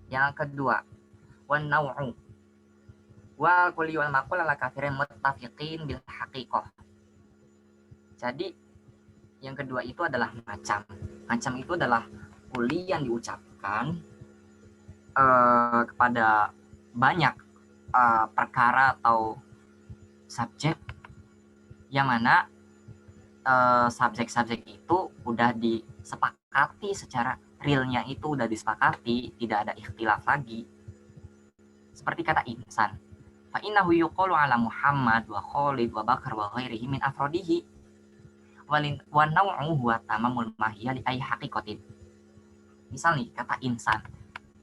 Yang kedua, wan naw'u wal kulli wal maqul ala kafirin muttafiqin bil haqiqah. Jadi yang kedua itu adalah macam. Macam itu adalah kulli yang diucapkan kepada banyak perkara atau subjek, yang mana subjek-subjek itu udah disepakati secara realnya, itu udah disepakati, tidak ada ikhtilaf lagi. Seperti kata insan, fa innahu yuqalu ala Muhammad wa Khalid wa Bakar wa ghairihi min afrodihi wa naw'u huwa tamamul mahiyya li ay haqiqatin. Misal nih kata insan.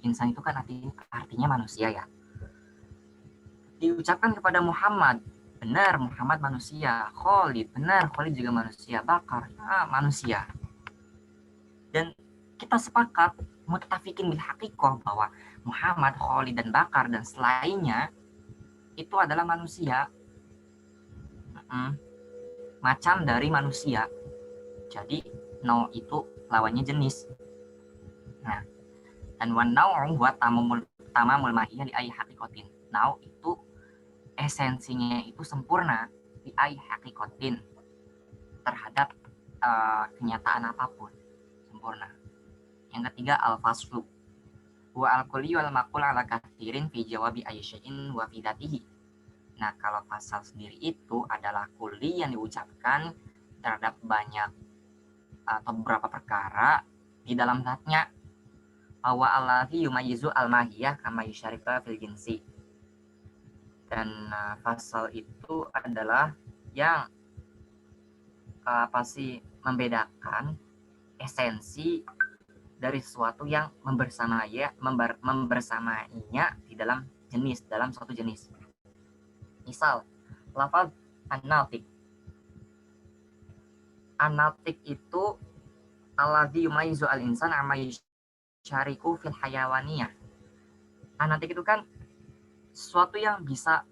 Insan itu kan artinya manusia ya. Diucapkan kepada Muhammad, benar Muhammad manusia. Khalid, benar Khalid juga manusia. Bakar, manusia. Dan kita sepakat muttafiqin bil haqiqah bahwa Muhammad, Khalid dan Bakar dan selainnya itu adalah manusia. Macam dari manusia. Jadi no itu lawannya jenis. Nah, dan wan naw'u huwa tamamul mahiyya li ay haqiqatin. Now itu esensinya itu sempurna li ay haqiqatin, terhadap kenyataan apapun sempurna. Yang ketiga al-faslu wa al-kulli wal maqul ala kathirin fi jawabi ay syai'in wa fi dzatihi. Nah, kalau fasal sendiri itu adalah kulli yang diucapkan terhadap banyak atau beberapa perkara di dalam zatnya. Wa allazi yumayyizu al-mahiyah kama yusyarika fil jinsi. Dan fasal itu adalah yang membedakan esensi dari sesuatu yang membersamainya di dalam jenis, dalam suatu jenis. Misal, lafaz an-natiq. An-natiq itu allazi yumayyizu al-insan amma syariku fil hayawaniyah. An-natiq itu kan sesuatu yang bisa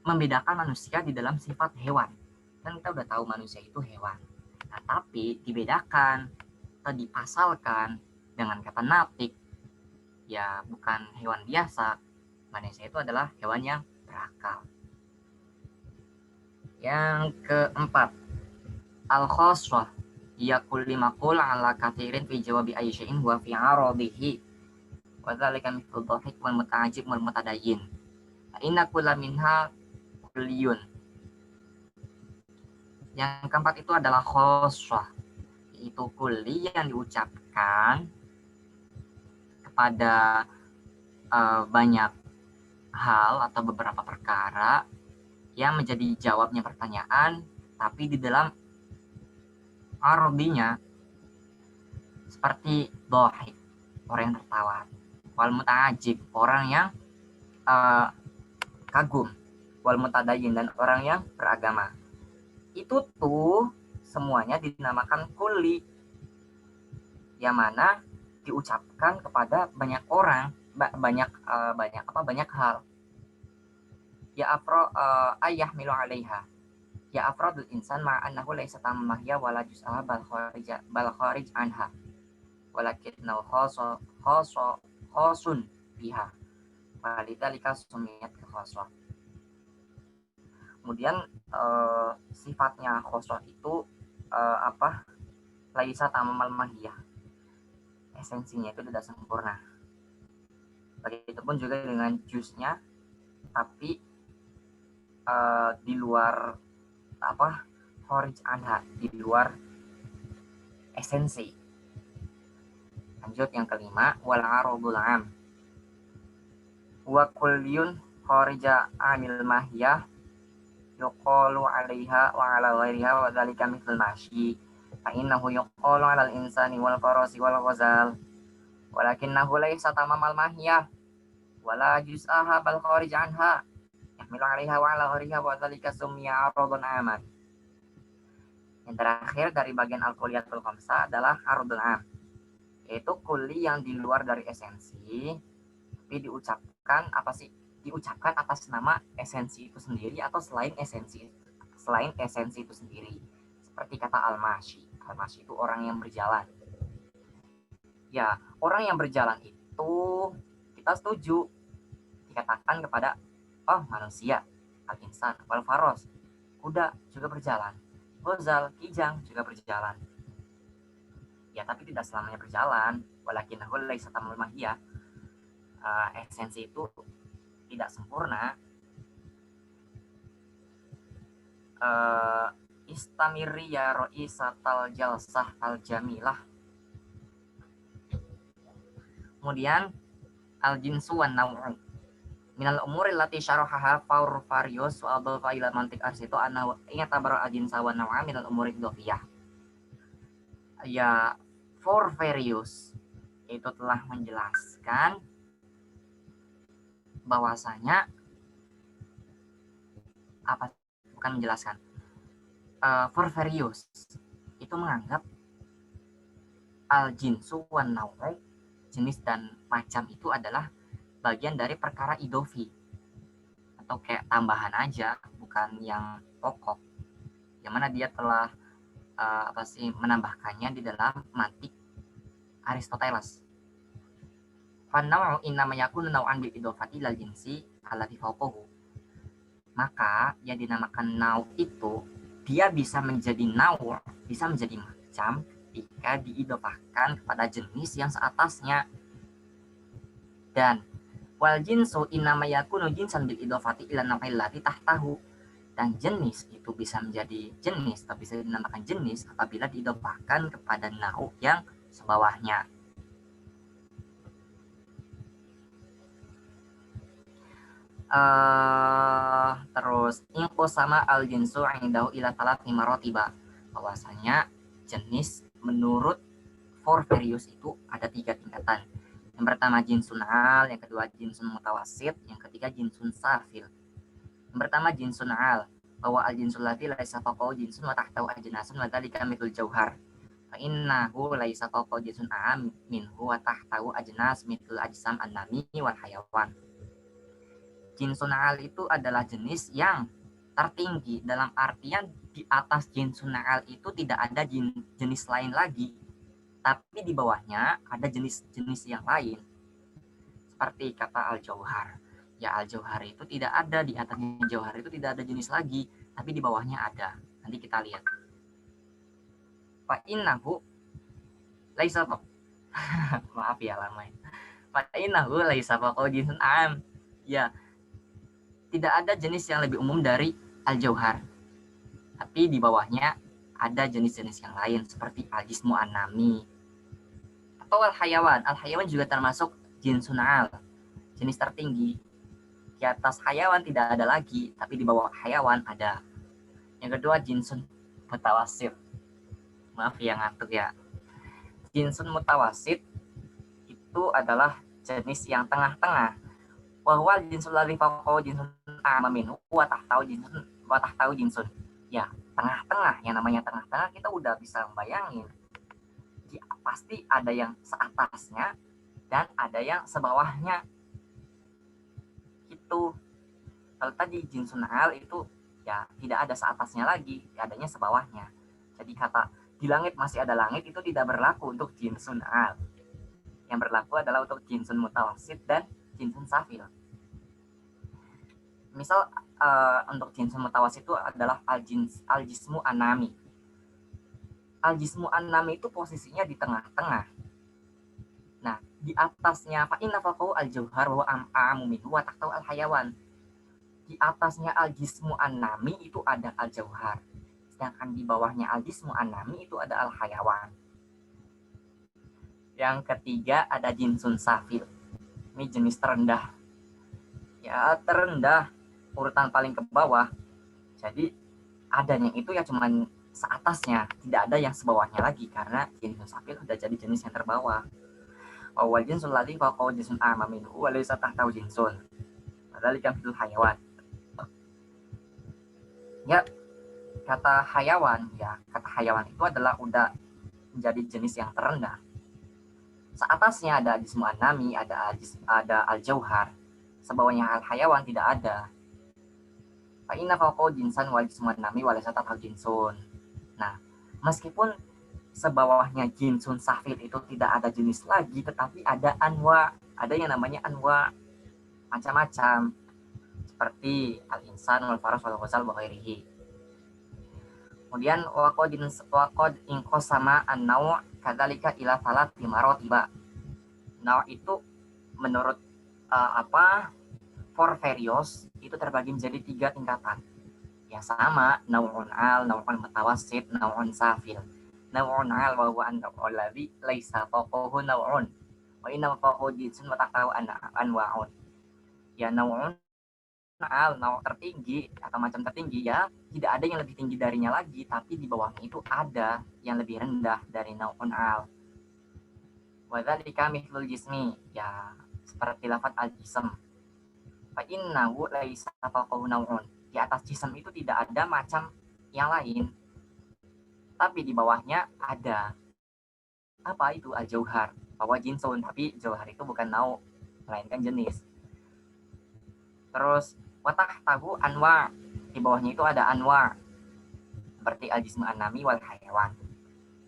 membedakan manusia di dalam sifat hewan. Dan kita udah tahu manusia itu hewan. Nah, tapi dibedakan atau dipasalkan dengan kata natik, ya bukan hewan biasa. Manusia itu adalah hewan yang berakal. Yang keempat, al-khoswah ya kulli maqul ala kathirin fi jawabi ayyi syai'in wa fi 'aradihi wa dzalika mithlu dhahik wal muta'ajjib wal mutadayyin. Inna kulla minha kulliyun. Yang keempat itu adalah khoswah, yaitu kulli yang diucapkan kepada banyak hal atau beberapa perkara yang menjadi jawabnya pertanyaan, tapi di dalam ardinya seperti dhahik, orang yang tertawa, wal muta'ajjib, orang yang kagum, wal mutadayyin, dan orang yang beragama. Itu tuh semuanya dinamakan kulli, yang mana diucapkan kepada banyak orang, banyak hal. Ya afro ayah milu alaiha, ya afrodul insan ma'annahu laysa tamahya wala juz'aha bal kharij anha walakinnahu khosun biha walidzalika sumiyat khoswah. Kemudian sifatnya khoswah itu laisa tamamal mahiyah, esensinya itu tidak sempurna. Begitupun juga dengan juznya, tapi di luar kharij anha, di luar esensi. Lanjut yang kelima, wal aradul am. Wa kullun kharija anil mahiyah yuqalu 'alaiha wa 'ala ghairiha wa dzalika mithlul mashi. Fa innahu yuqalu 'alal insani wal farasi wal ghazal walakinnahu laysa tamamal mahiyah wala juz'aha bal kharij anha yahmilu 'alaiha wa 'ala ghairiha wa dzalika summiya 'aradan aman. Yang terakhir dari bagian al-kulliyatul khamsah adalah aradul am, yaitu kuli yang di luar dari esensi tapi diucapkan atas nama esensi itu sendiri atau selain esensi itu sendiri, seperti kata al-mashi itu orang yang berjalan. Ya, orang yang berjalan itu kita setuju dikatakan kepada manusia, al-insan, wal faros, kuda juga berjalan, ghazal, kijang juga berjalan. Ya, tapi tidak selamanya berjalan. Walakinnahu laysa tamamul mahiyah. Esensi itu tidak sempurna. Istamiri ya ro'isatal jalsah al-jamilah. Kemudian al-jinsu wan naw'u. Minal umuri allati syarahaha Farius wa adhafa ila mantiq arsitu annahu i'tabara al-jinsa wan naw'a minal umuri idhafiyah. Ya, Farius itu telah menjelaskan bahwasanya Farius itu menganggap al-jinsu wan naw'u, jenis dan macam itu adalah bagian dari perkara idofi atau kayak tambahan aja, bukan yang pokok, yang mana dia telah menambahkannya di dalam mantik Aristoteles. Fan-naw'u innama yakunu naw'an bil idofati lal jinsi allati fawqahu. Maka yang dinamakan naw itu dia bisa menjadi naw', bisa menjadi macam jika diidofahkan kepada jenis yang seatasnya. Dan wal jinsu innama yakunu jinsan bil idofati ila naw'il lati tahtahu. Dan jenis itu bisa menjadi jenis atau bisa dinamakan jenis apabila diidofahkan kepada naw' yang sebawahnya. Terus inqosama al-jinsu indahu ila talati maratiba, bahwasanya jenis menurut Farius itu ada 3 tingkatan. Yang pertama jinsun al, yang kedua jinsun mutawasit, yang ketiga jinsun safil. Yang pertama jinsun al, bahwa al-jinsul ladzi laisa fawqahu jinsun wa tahtahu ajnasun wa dzalika mithlul jauhar. Fa innahu laisa fawqahu jinsun am minhu wa tahtahu ajnas mithlul ajsam an-nami wal hayawan. Jinsun al itu adalah jenis yang tertinggi, dalam artian di atas jinsun al itu tidak ada jenis lain lagi, tapi di bawahnya ada jenis-jenis yang lain. Seperti kata al-jauhar. Ya, al-jauhar itu tidak ada, di atasnya jauhar itu tidak ada jenis lagi, tapi di bawahnya ada. Nanti kita lihat. Fa innahu laisa maaf ya lama. Fa innahu laisa fawqahu jinsun am. Ya, tidak ada jenis yang lebih umum dari al-jauhar, tapi di bawahnya ada jenis-jenis yang lain seperti al-jismu an-nami atau al-hayawan. Al-hayawan juga termasuk jinsun al, jenis tertinggi. Di atas hayawan tidak ada lagi, tapi di bawah hayawan ada. Yang kedua jinsun mutawasit. Maaf ya ngantuk ya. Jinsun mutawasit itu adalah jenis yang tengah-tengah. Bahwa jinsul ladzi fawqahu jinsun amamin wa tahtahu jinsun. Ya, tengah-tengah. Yang namanya tengah-tengah kita udah bisa membayangin. Pasti ada yang seatasnya dan ada yang sebawahnya. Itu. Kalau tadi jinsun al itu ya tidak ada seatasnya lagi, adanya sebawahnya. Jadi kata di langit masih ada langit itu tidak berlaku untuk jinsun al. Yang berlaku adalah untuk jinsun mutawasit dan jinsun safil. Misal untuk jinsun mutawasit itu adalah al-jismu an-nami. Al-jismu an-nami itu posisinya di tengah-tengah. Nah, di atasnya fa inna fawqahu al-jauhar wa am'amu minhu wa tahtahu al-hayawan. Di atasnya al-jismu an-nami itu ada al-jauhar. Sedangkan di bawahnya al-jismu an-nami itu ada al-hayawan. Yang ketiga ada jinsun safil. Ini jenis terendah. Ya terendah, urutan paling ke bawah. Jadi adanya itu ya cuman seatasnya, tidak ada yang sebawahnya lagi karena jinsun safil udah jadi jenis yang terbawah. Wal jinsul ladzi fawqahu jinsun a'ma minhu wa laysa tahtahu jinsun. Dzalika fil hayawan. Ya, kata hayawan itu adalah udah menjadi jenis yang terendah. Seatasnya ada jismu an-nami, ada al-jauhar. Sebawahnya al-hayawan tidak ada. Fa inna fawqahu jinsan wal jismu an-nami wa laysa tahtahu jinsun. Nah, meskipun sebawahnya jinsun safil itu tidak ada jenis lagi, tetapi ada anwa, ada yang namanya anwa, macam-macam, seperti al-insan wal faras wal ghazal wa ghairihi. Kemudian waqad inqasama an-naw' kadzalika ila thalathi maratiba. Naw' itu menurut Porphyrios itu terbagi menjadi 3 tingkatan. Ya sama, naw'un al, naw'un mutawassit, naw'un safil. Naw'un al wa huwa an-naw'ul ladzi laisa fawqahu naw'un wa inna fawqahu jinsun wa tahtahu anwa'un. Ya naw'un al, naw' tertinggi atau macam tertinggi, ya tidak ada yang lebih tinggi darinya lagi, tapi di bawahnya itu ada yang lebih rendah dari naw'un al. Wa dzalika mithlul jismi, ya seperti lafaz al-jism. Fa innahu laisa fawqahu naw'un. Di atas jism itu tidak ada macam yang lain, tapi di bawahnya ada. Apa itu? Al-jauhar, bahwa jinsun, tapi jauhar itu bukan nau, melainkan jenis. Terus watah tahu anwa, di bawahnya itu ada anwa, seperti al-jismu an-nami wal hayawan.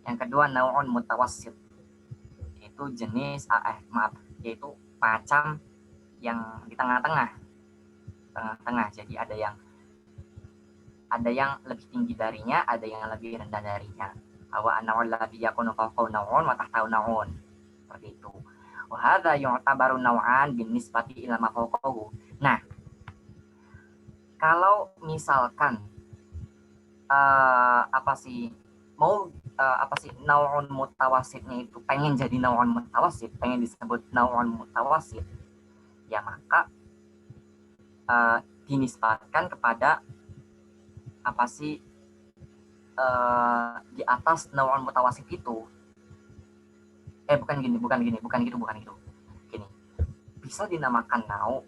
Yang kedua nau'un mutawassit, yaitu jenis yaitu macam yang di tengah-tengah. Jadi ada yang lebih tinggi darinya, ada yang lebih rendah darinya. Awa an-naw'ul ladzi yakunu fawqahu naw'un wa tahtahu naw'un. Seperti itu. Wa hadza yu'tabaru naw'an bin nisbati ila ma fawqahu. Nah, kalau misalkan naw'un mutawassitnya itu pengen jadi naw'un mutawassit, pengen disebut naw'un mutawassit, ya maka dinisbatkan kepada di atas naw'un mutawassit itu. Bukan gitu. Gini. Bisa dinamakan nau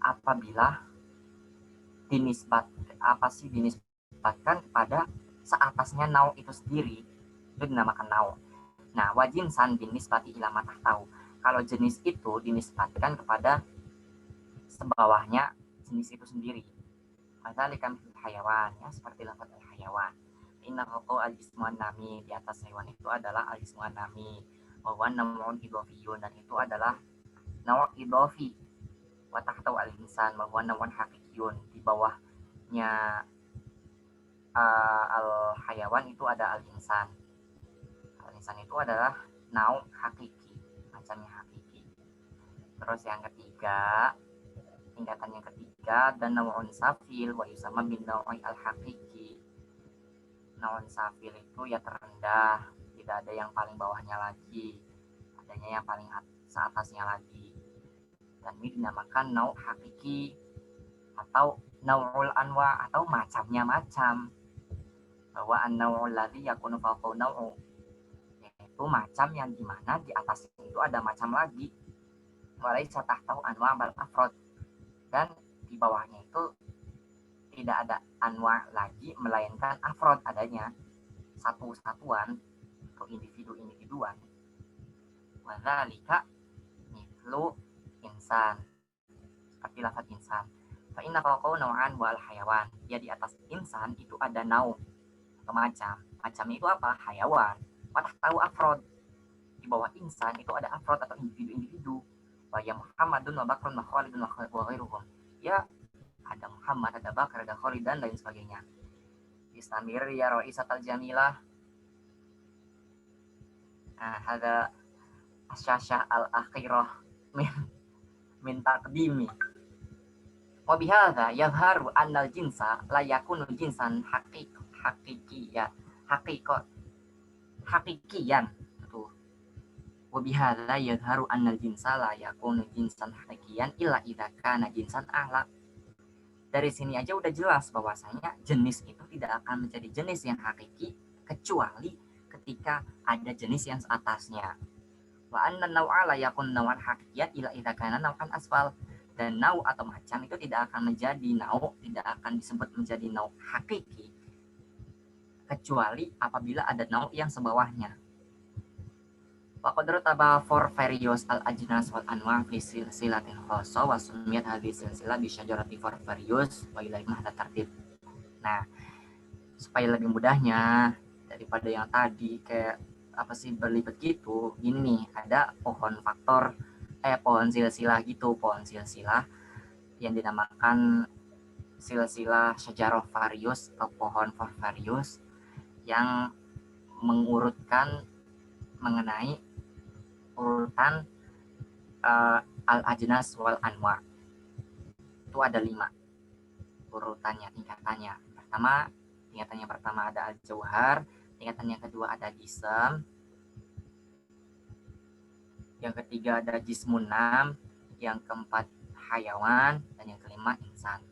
apabila dinisbatkan kepada seatasnya nau itu sendiri, itu dinamakan nau. Nah, wajinsan dinisbati ila ma tahtahu. Kalau jenis itu dinisbatkan kepada sebawahnya jenis itu sendiri. Dzalika fil hayawan, ya seperti lafaz al-hayawan. Inna fawqahu al-jismu an-nami, di atas hewan itu adalah al-jismu an-nami. Wa huwa naw'un idhofiyun, dan itu adalah naw' idhofi. Wa tahtahu al-insan wa huwa naw'un haqiqiyun, di bawahnya al-hayawan itu ada al-insan. Al-insan itu adalah naw' hakiki, macamnya hakiki. Terus yang ketiga, tingkatan yang ketiga, dan naw'un safil wa yusama bin naw'i al-haqiqi. Naw'un safil itu ya terendah, tidak ada yang paling bawahnya lagi, adanya yang paling seatasnya lagi, dan ini dinamakan naw' hakiki atau naw'ul anwa, atau macamnya macam. Bahwa an-naw'ul ladzi yakunu fawqahu naw'u, yaitu macam yang dimana di atasnya itu ada macam lagi. Walaysa tahtahu anwa bal afrod, dan di bawahnya itu tidak ada anwa lagi, melainkan afrod, adanya satu-satuan atau individu-individuan. Wa dzalika mithlu insan, seperti lafaz insan. Fa inna fawqahu naw'an wal hayawan, ya di atas insan itu ada nau atau macam. Macamnya itu apa? Hayawan. Wa tahtahu afrod, di bawah insan itu ada afrod atau individu-individu. Wa ya Muhammadun wa Bakrun wa Khalidun wa ghairuhum, ya ada Muhammad, ada Bakar, ada Khalid, dan lain sebagainya. Istamir ya Ra'isatal Jamilah. Ada asyashah al-akhirah min taqdimi. Wa bihadza yadhharu annal jinsa la yakunu jinsan haqiqiyan. Tuh. Wabihadza yadharu annal jinsa la yakunu jinsan hakikiyan illa idza kana jinsan a'la. Dari sini aja udah jelas bahwasanya jenis itu tidak akan menjadi jenis yang hakiki kecuali ketika ada jenis yang atasnya. Wa anna naw'a la yakun naw'an hakikiyan illa idza kana naw'an asfal. Dan nau atau macam itu tidak akan menjadi nau, tidak akan disebut menjadi nau hakiki kecuali apabila ada nau yang sebawahnya. Wa qad rataba for various al ajnas wal anwa fi silsilatin khassa wa sumiyat hadhihi silsilah bi syajarati for various wa ilaihi mahda tartib. Nah, supaya lebih mudahnya daripada yang tadi kayak apa sih berlipat gitu, gini nih, ada pohon faktor pohon silsilah gitu, pohon silsilah yang dinamakan silsilah syajarah varius atau pohon varius yang mengurutkan mengenai urutan al-ajnas wal anwa. Itu ada 5 urutannya, tingkatannya. Tingkatan yang pertama ada al-jauhar, tingkatan yang kedua ada jism, yang ketiga ada jismun nam, yang keempat hayawan, dan yang kelima insan.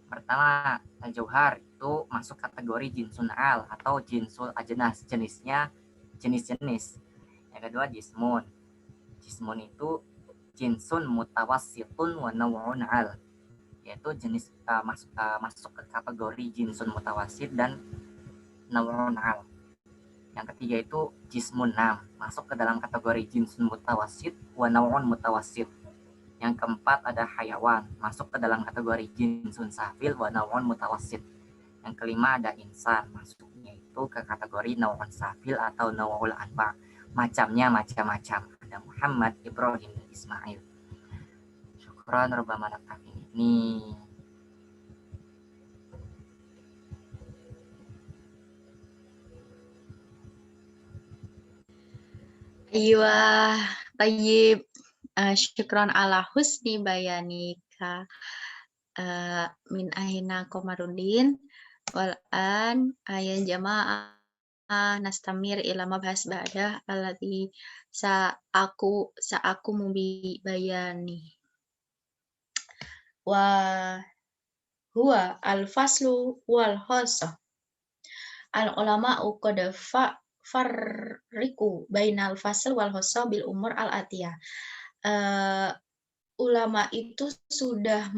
Pertama, al-jauhar itu masuk kategori jinsun al atau jinsul ajnas, jenisnya jenis-jenis. Yang kedua jismun. Jismun itu jinsun mutawassitun wa naw'un al, yaitu jenis masuk ke kategori jinsun mutawassit dan naw'un al. Yang ketiga itu jismun nam, masuk ke dalam kategori jinsun mutawassit wa naw'un mutawassit. Yang keempat ada hayawan, masuk ke dalam kategori jinsun safil wa naw'un mutawassit. Yang kelima ada insan, masuknya itu ke kategori naw'un safil atau naw'ul anwa. Macamnya macam-macam. Ada Muhammad, Ibrahim, dan Ismail. Syukran Rabbana naktafi ini.
Aywa, tayyib. Syukran ala husni bayanika. Min ahina komarudin. Wal'an ayan jama'ah nastamir ila mabhas ba'dah alladhi sa'aku mubi bayani. Wa huwa al-faslu wal khassa. Al-ulama'u qad farriqu bainal fasl wal khassa bil umur al-atiyah. Ulama itu sudah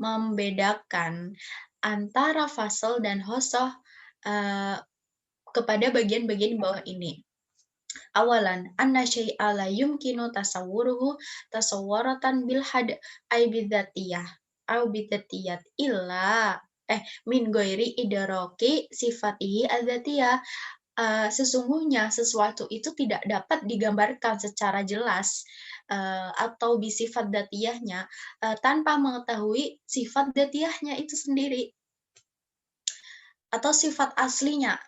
membedakan antara fasl dan khassa kepada bagian-bagian bawah ini. Awalan, anna syai'a la yumkinu tasawwuruhu tasawwaratan bil had ay bidzatiyah au bidzatiyat illa min ghairi idraki sifatihi adzatiyah. Sesungguhnya sesuatu itu tidak dapat digambarkan secara jelas atau bisifat datiyahnya tanpa mengetahui sifat datiyahnya itu sendiri atau sifat aslinya.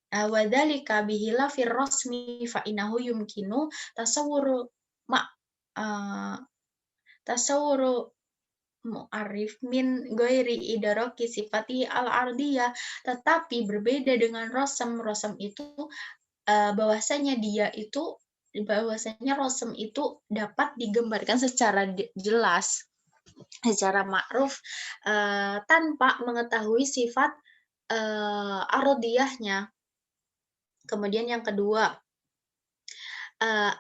Wadzalika bihilafir rasmi fa innahu yumkinu tasawwuru mu'arif min ghairi idraki sifati al-ardiyah. Tetapi berbeda dengan rasam itu bahwasanya rasam itu dapat digambarkan secara jelas, secara ma'ruf tanpa mengetahui sifat ardiyahnya. Kemudian yang kedua,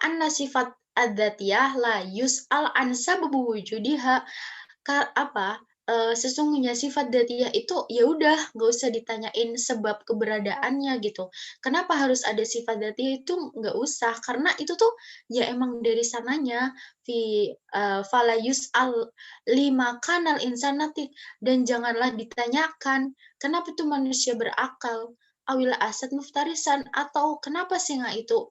anna sifat adzatiyah la yus'al an sababu wujudiha. Sesungguhnya sifat dzatiyah itu ya udah nggak usah ditanyain sebab keberadaannya gitu. Kenapa harus ada sifat dzatiyah itu nggak usah, karena itu tuh ya emang dari sananya fala yus'al lima kanal insanati, dan janganlah ditanyakan kenapa tuh manusia berakal, awil asad muftarisan, atau kenapa singa itu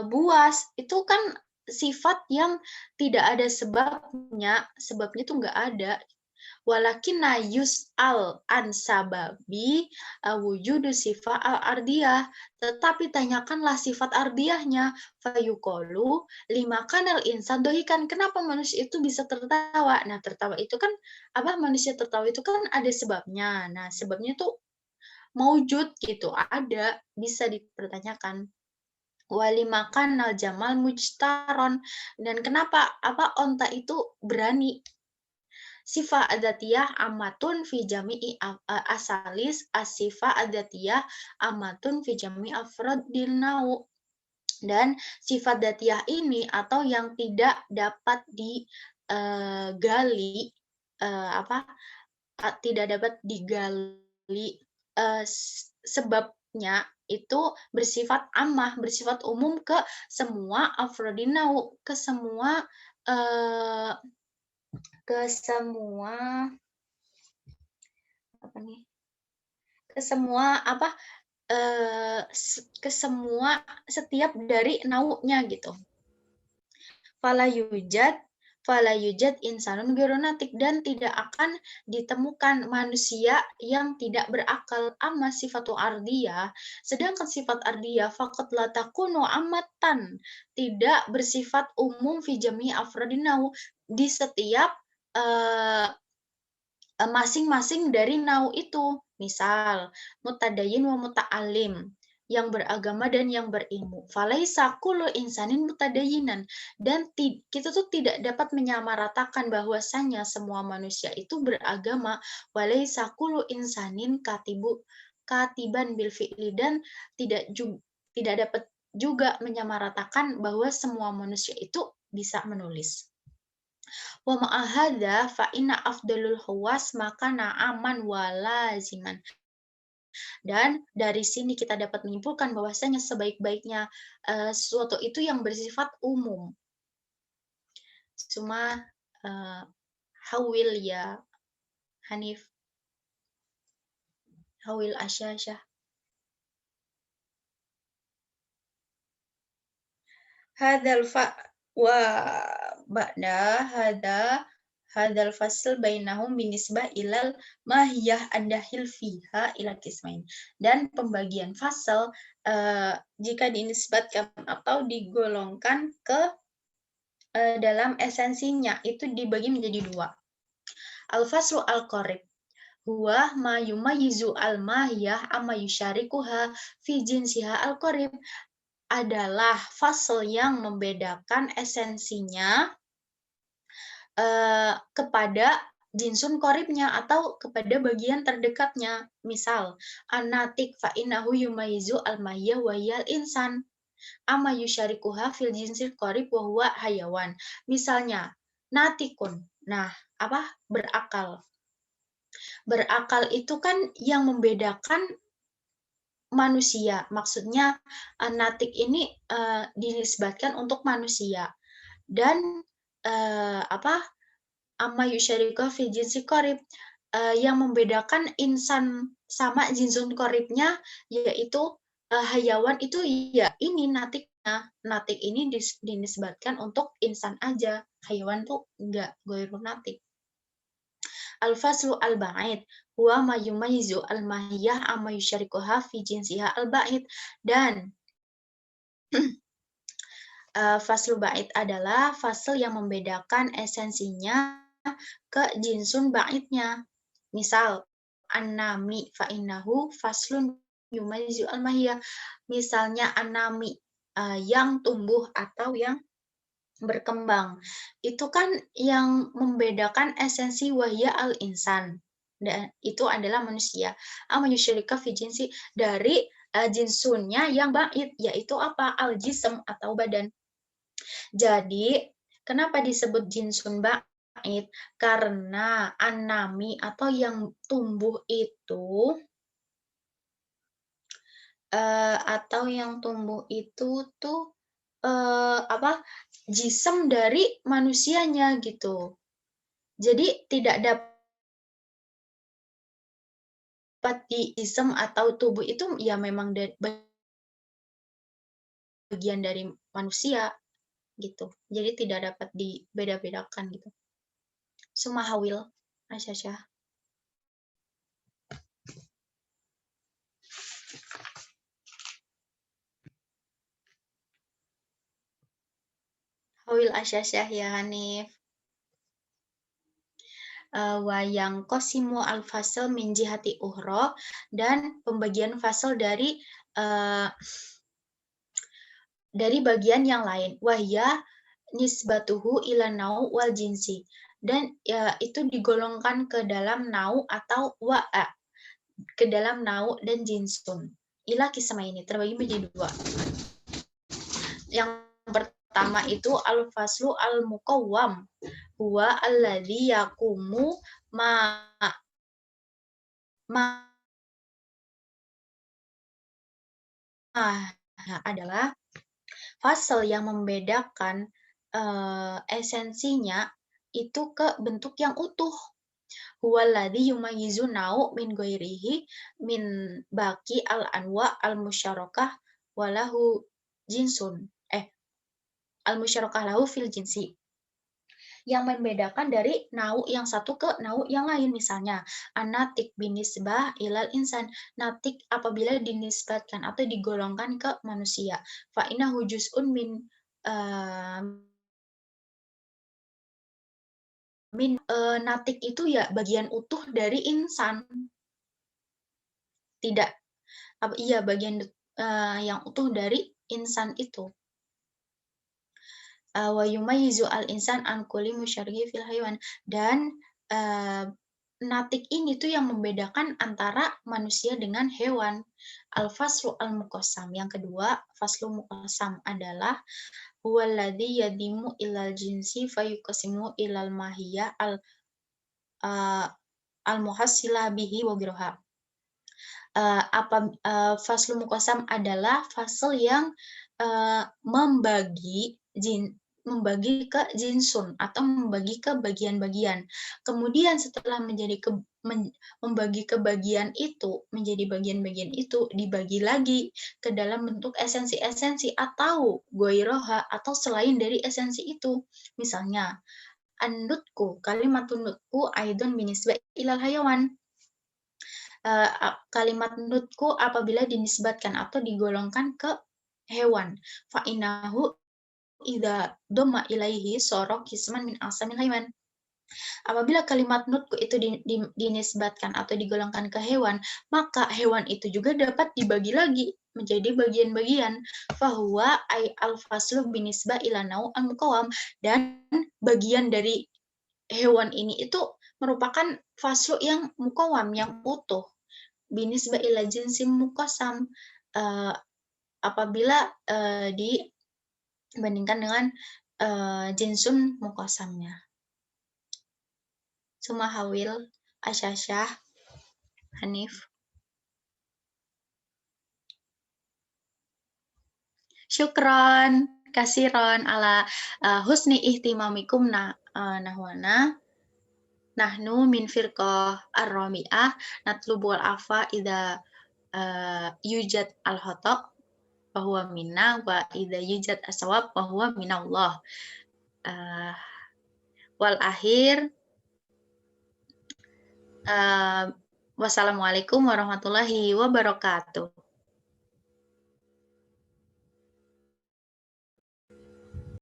buas. Itu kan sifat yang tidak ada sebabnya tuh nggak ada. Walakinna yus'al an sababi wujudu sifat al-ardiyah, tetapi tanyakanlah sifat ardiyahnya. Fayuqalu lima kanal insan dohikan, kenapa manusia itu bisa tertawa. Nah, tertawa itu kan manusia tertawa itu kan ada sebabnya. Nah, sebabnya tuh maujud gitu, ada, bisa dipertanyakan. Walimakan al jamal mujtaron, dan kenapa onta itu berani. Sifat adatiyah amatun fi jami'i asalis asifat adatiyah amatun fi jami'i afrodil nau. Dan sifat datiyah ini atau yang tidak dapat digali tidak dapat digali sebabnya itu bersifat ammah, bersifat umum ke semua afrodinau, ke semua apa nih? Ke semua ke semua setiap dari naunya gitu. Fala yujad insanun geronatik, dan tidak akan ditemukan manusia yang tidak berakal. Amma sifatu ardiyah, sedangkan sifat ardiyah faqat la takunu amatan, tidak bersifat umum fi jami afradinau, di setiap masing-masing dari nau itu. Misal mutadayin wa muta'alim, yang beragama dan yang berilmu. Falaisa kullu insanin mutadayinan, dan kita tuh tidak dapat menyamaratakan bahwasanya semua manusia itu beragama. Walaisa kullu insanin katiban bil fi'li, dan tidak dapat juga menyamaratakan bahwa semua manusia itu bisa menulis. Wa ma'ahadza fa inna afdalul huwas maka na'aman wa laziman. Dan dari sini kita dapat menyimpulkan bahwasanya sebaik-baiknya sesuatu itu yang bersifat umum. Cuma hawil ya Hanif, hawil asyashah. Hadzal fa wa ba'da hadzal fasl bainahum binisbah ilal mahiyah andahil fiha ila qismain. Dan pembagian fasal jika dinisbatkan atau digolongkan ke dalam esensinya itu dibagi menjadi dua. Al-faslu al-qarib huwa ma yumayyizu al-mahiyah amma yusyarikuha fi jinsiha al-qarib, adalah fasal yang membedakan esensinya kepada jinsun koribnya atau kepada bagian terdekatnya. Misal, anatik fa innahu yumayyizu al-mahiyah wa hiyal insan amma yusyarikuha fil jinsil korib wa huwa hayawan. Misalnya, natikun. Nah, berakal. Berakal itu kan yang membedakan manusia. Maksudnya natik ini dinisbatkan untuk manusia. Dan amma yusyarika fi jinsi qarib, yang membedakan insan sama jinsun qaribnya yaitu hayawan itu ya ini natiknya. Natik ini dinisbatkan untuk insan aja. Hayawan tuh enggak, ghairu natik. Al-faslu al-ba'id huwa ma yumayyizu al-mahiyah amma yusyarikuha fi jinsiha al-ba'id. Dan faslu ba'id adalah fasal yang membedakan esensinya ke jinsun ba'idnya. Misal, an-nami fa innahu faslun yumayyizu al-mahiyah. Misalnya an-nami yang tumbuh atau yang berkembang. Itu kan yang membedakan esensi wahya al-insan. Dan itu adalah manusia. Amma yusyrika fi jinsi, dari jinsunnya yang ba'id, yaitu apa? Al-jism atau badan. Jadi, kenapa disebut jinsun ba'id? Karena an-nami atau yang tumbuh itu tuh jism dari manusianya gitu. Jadi tidak dapat di jism atau tubuh itu ya memang bagian dari manusia gitu. Jadi tidak dapat dibeda-bedakan gitu. Sumahawil Asyashah. Hawil Asyashah ya Hanif. wa yang qasimu al-fasl min jihati uhra, dan pembagian fasal dari bagian yang lain. Wahya nisbatuhu ila nau wal jinsi, dan itu digolongkan ke dalam nau atau wa'a, ke dalam nau dan jinsun. Ila kisma ini terbagi menjadi dua. Yang pertama itu al-faslu al-muqawwam, huwa alladzi yaqumu adalah fasal yang membedakan esensinya itu ke bentuk yang utuh. Huwaladzi yumayyizu nau min ghairihi min baqi al-anwa al-musyarakah walahu jinsun. Al-musyarakah lahu fil jinsi. Yang membedakan dari nau yang satu ke nau yang lain, misalnya anatik binisbah ilal insan, natik apabila dinisbatkan atau digolongkan ke manusia, fa innahu juz'un natik itu ya bagian utuh dari insan, bagian yang utuh dari insan itu. Wa yumayyizu al-insan an kulli musyarrihi fil haywan, dan natik ini tuh yang membedakan antara manusia dengan hewan. Al-faslu al-muqassam, yang kedua, faslu muqassam adalah huwaladzi yadimu ilal jinsi fayuqasimu ilal mahiyya al-muhassilah bihi wa ghairuha. Faslu muqassam adalah fasal yang membagi ke jinsun atau membagi ke bagian-bagian. Kemudian setelah membagi ke bagian itu menjadi bagian-bagian itu dibagi lagi ke dalam bentuk esensi-esensi atau goiroha atau selain dari esensi itu. Misalnya an-nutku, kalimatun nutku aidon binisbah ilal hayawan. Kalimat nutku apabila dinisbatkan atau digolongkan ke hewan, fa innahu idza dhamma ilaihi sorok kisman min asamil haywan. Apabila kalimat nutku itu dinisbatkan atau digolongkan ke hewan, maka hewan itu juga dapat dibagi lagi menjadi bagian-bagian. Fahuwa ay al-faslu binisbah ila nau al-muqawam, dan bagian dari hewan ini itu merupakan faslu yang muqawam, yang utuh. Binisbah ila jinsim muqassam, apabila dibandingkan dengan jinsun muqassamnya. Sumahawil, Asyasyah, Hanif. Syukron, kasiron ala husni ihtimamikum nahwana. Nahnu min firqah ar-rabi'ah natlubul afa idza yujad al-khata' wa huwa minna wa idza yujad as-sawab wa huwa minallah. Wal akhir, wassalamualaikum warahmatullahi wabarakatuh.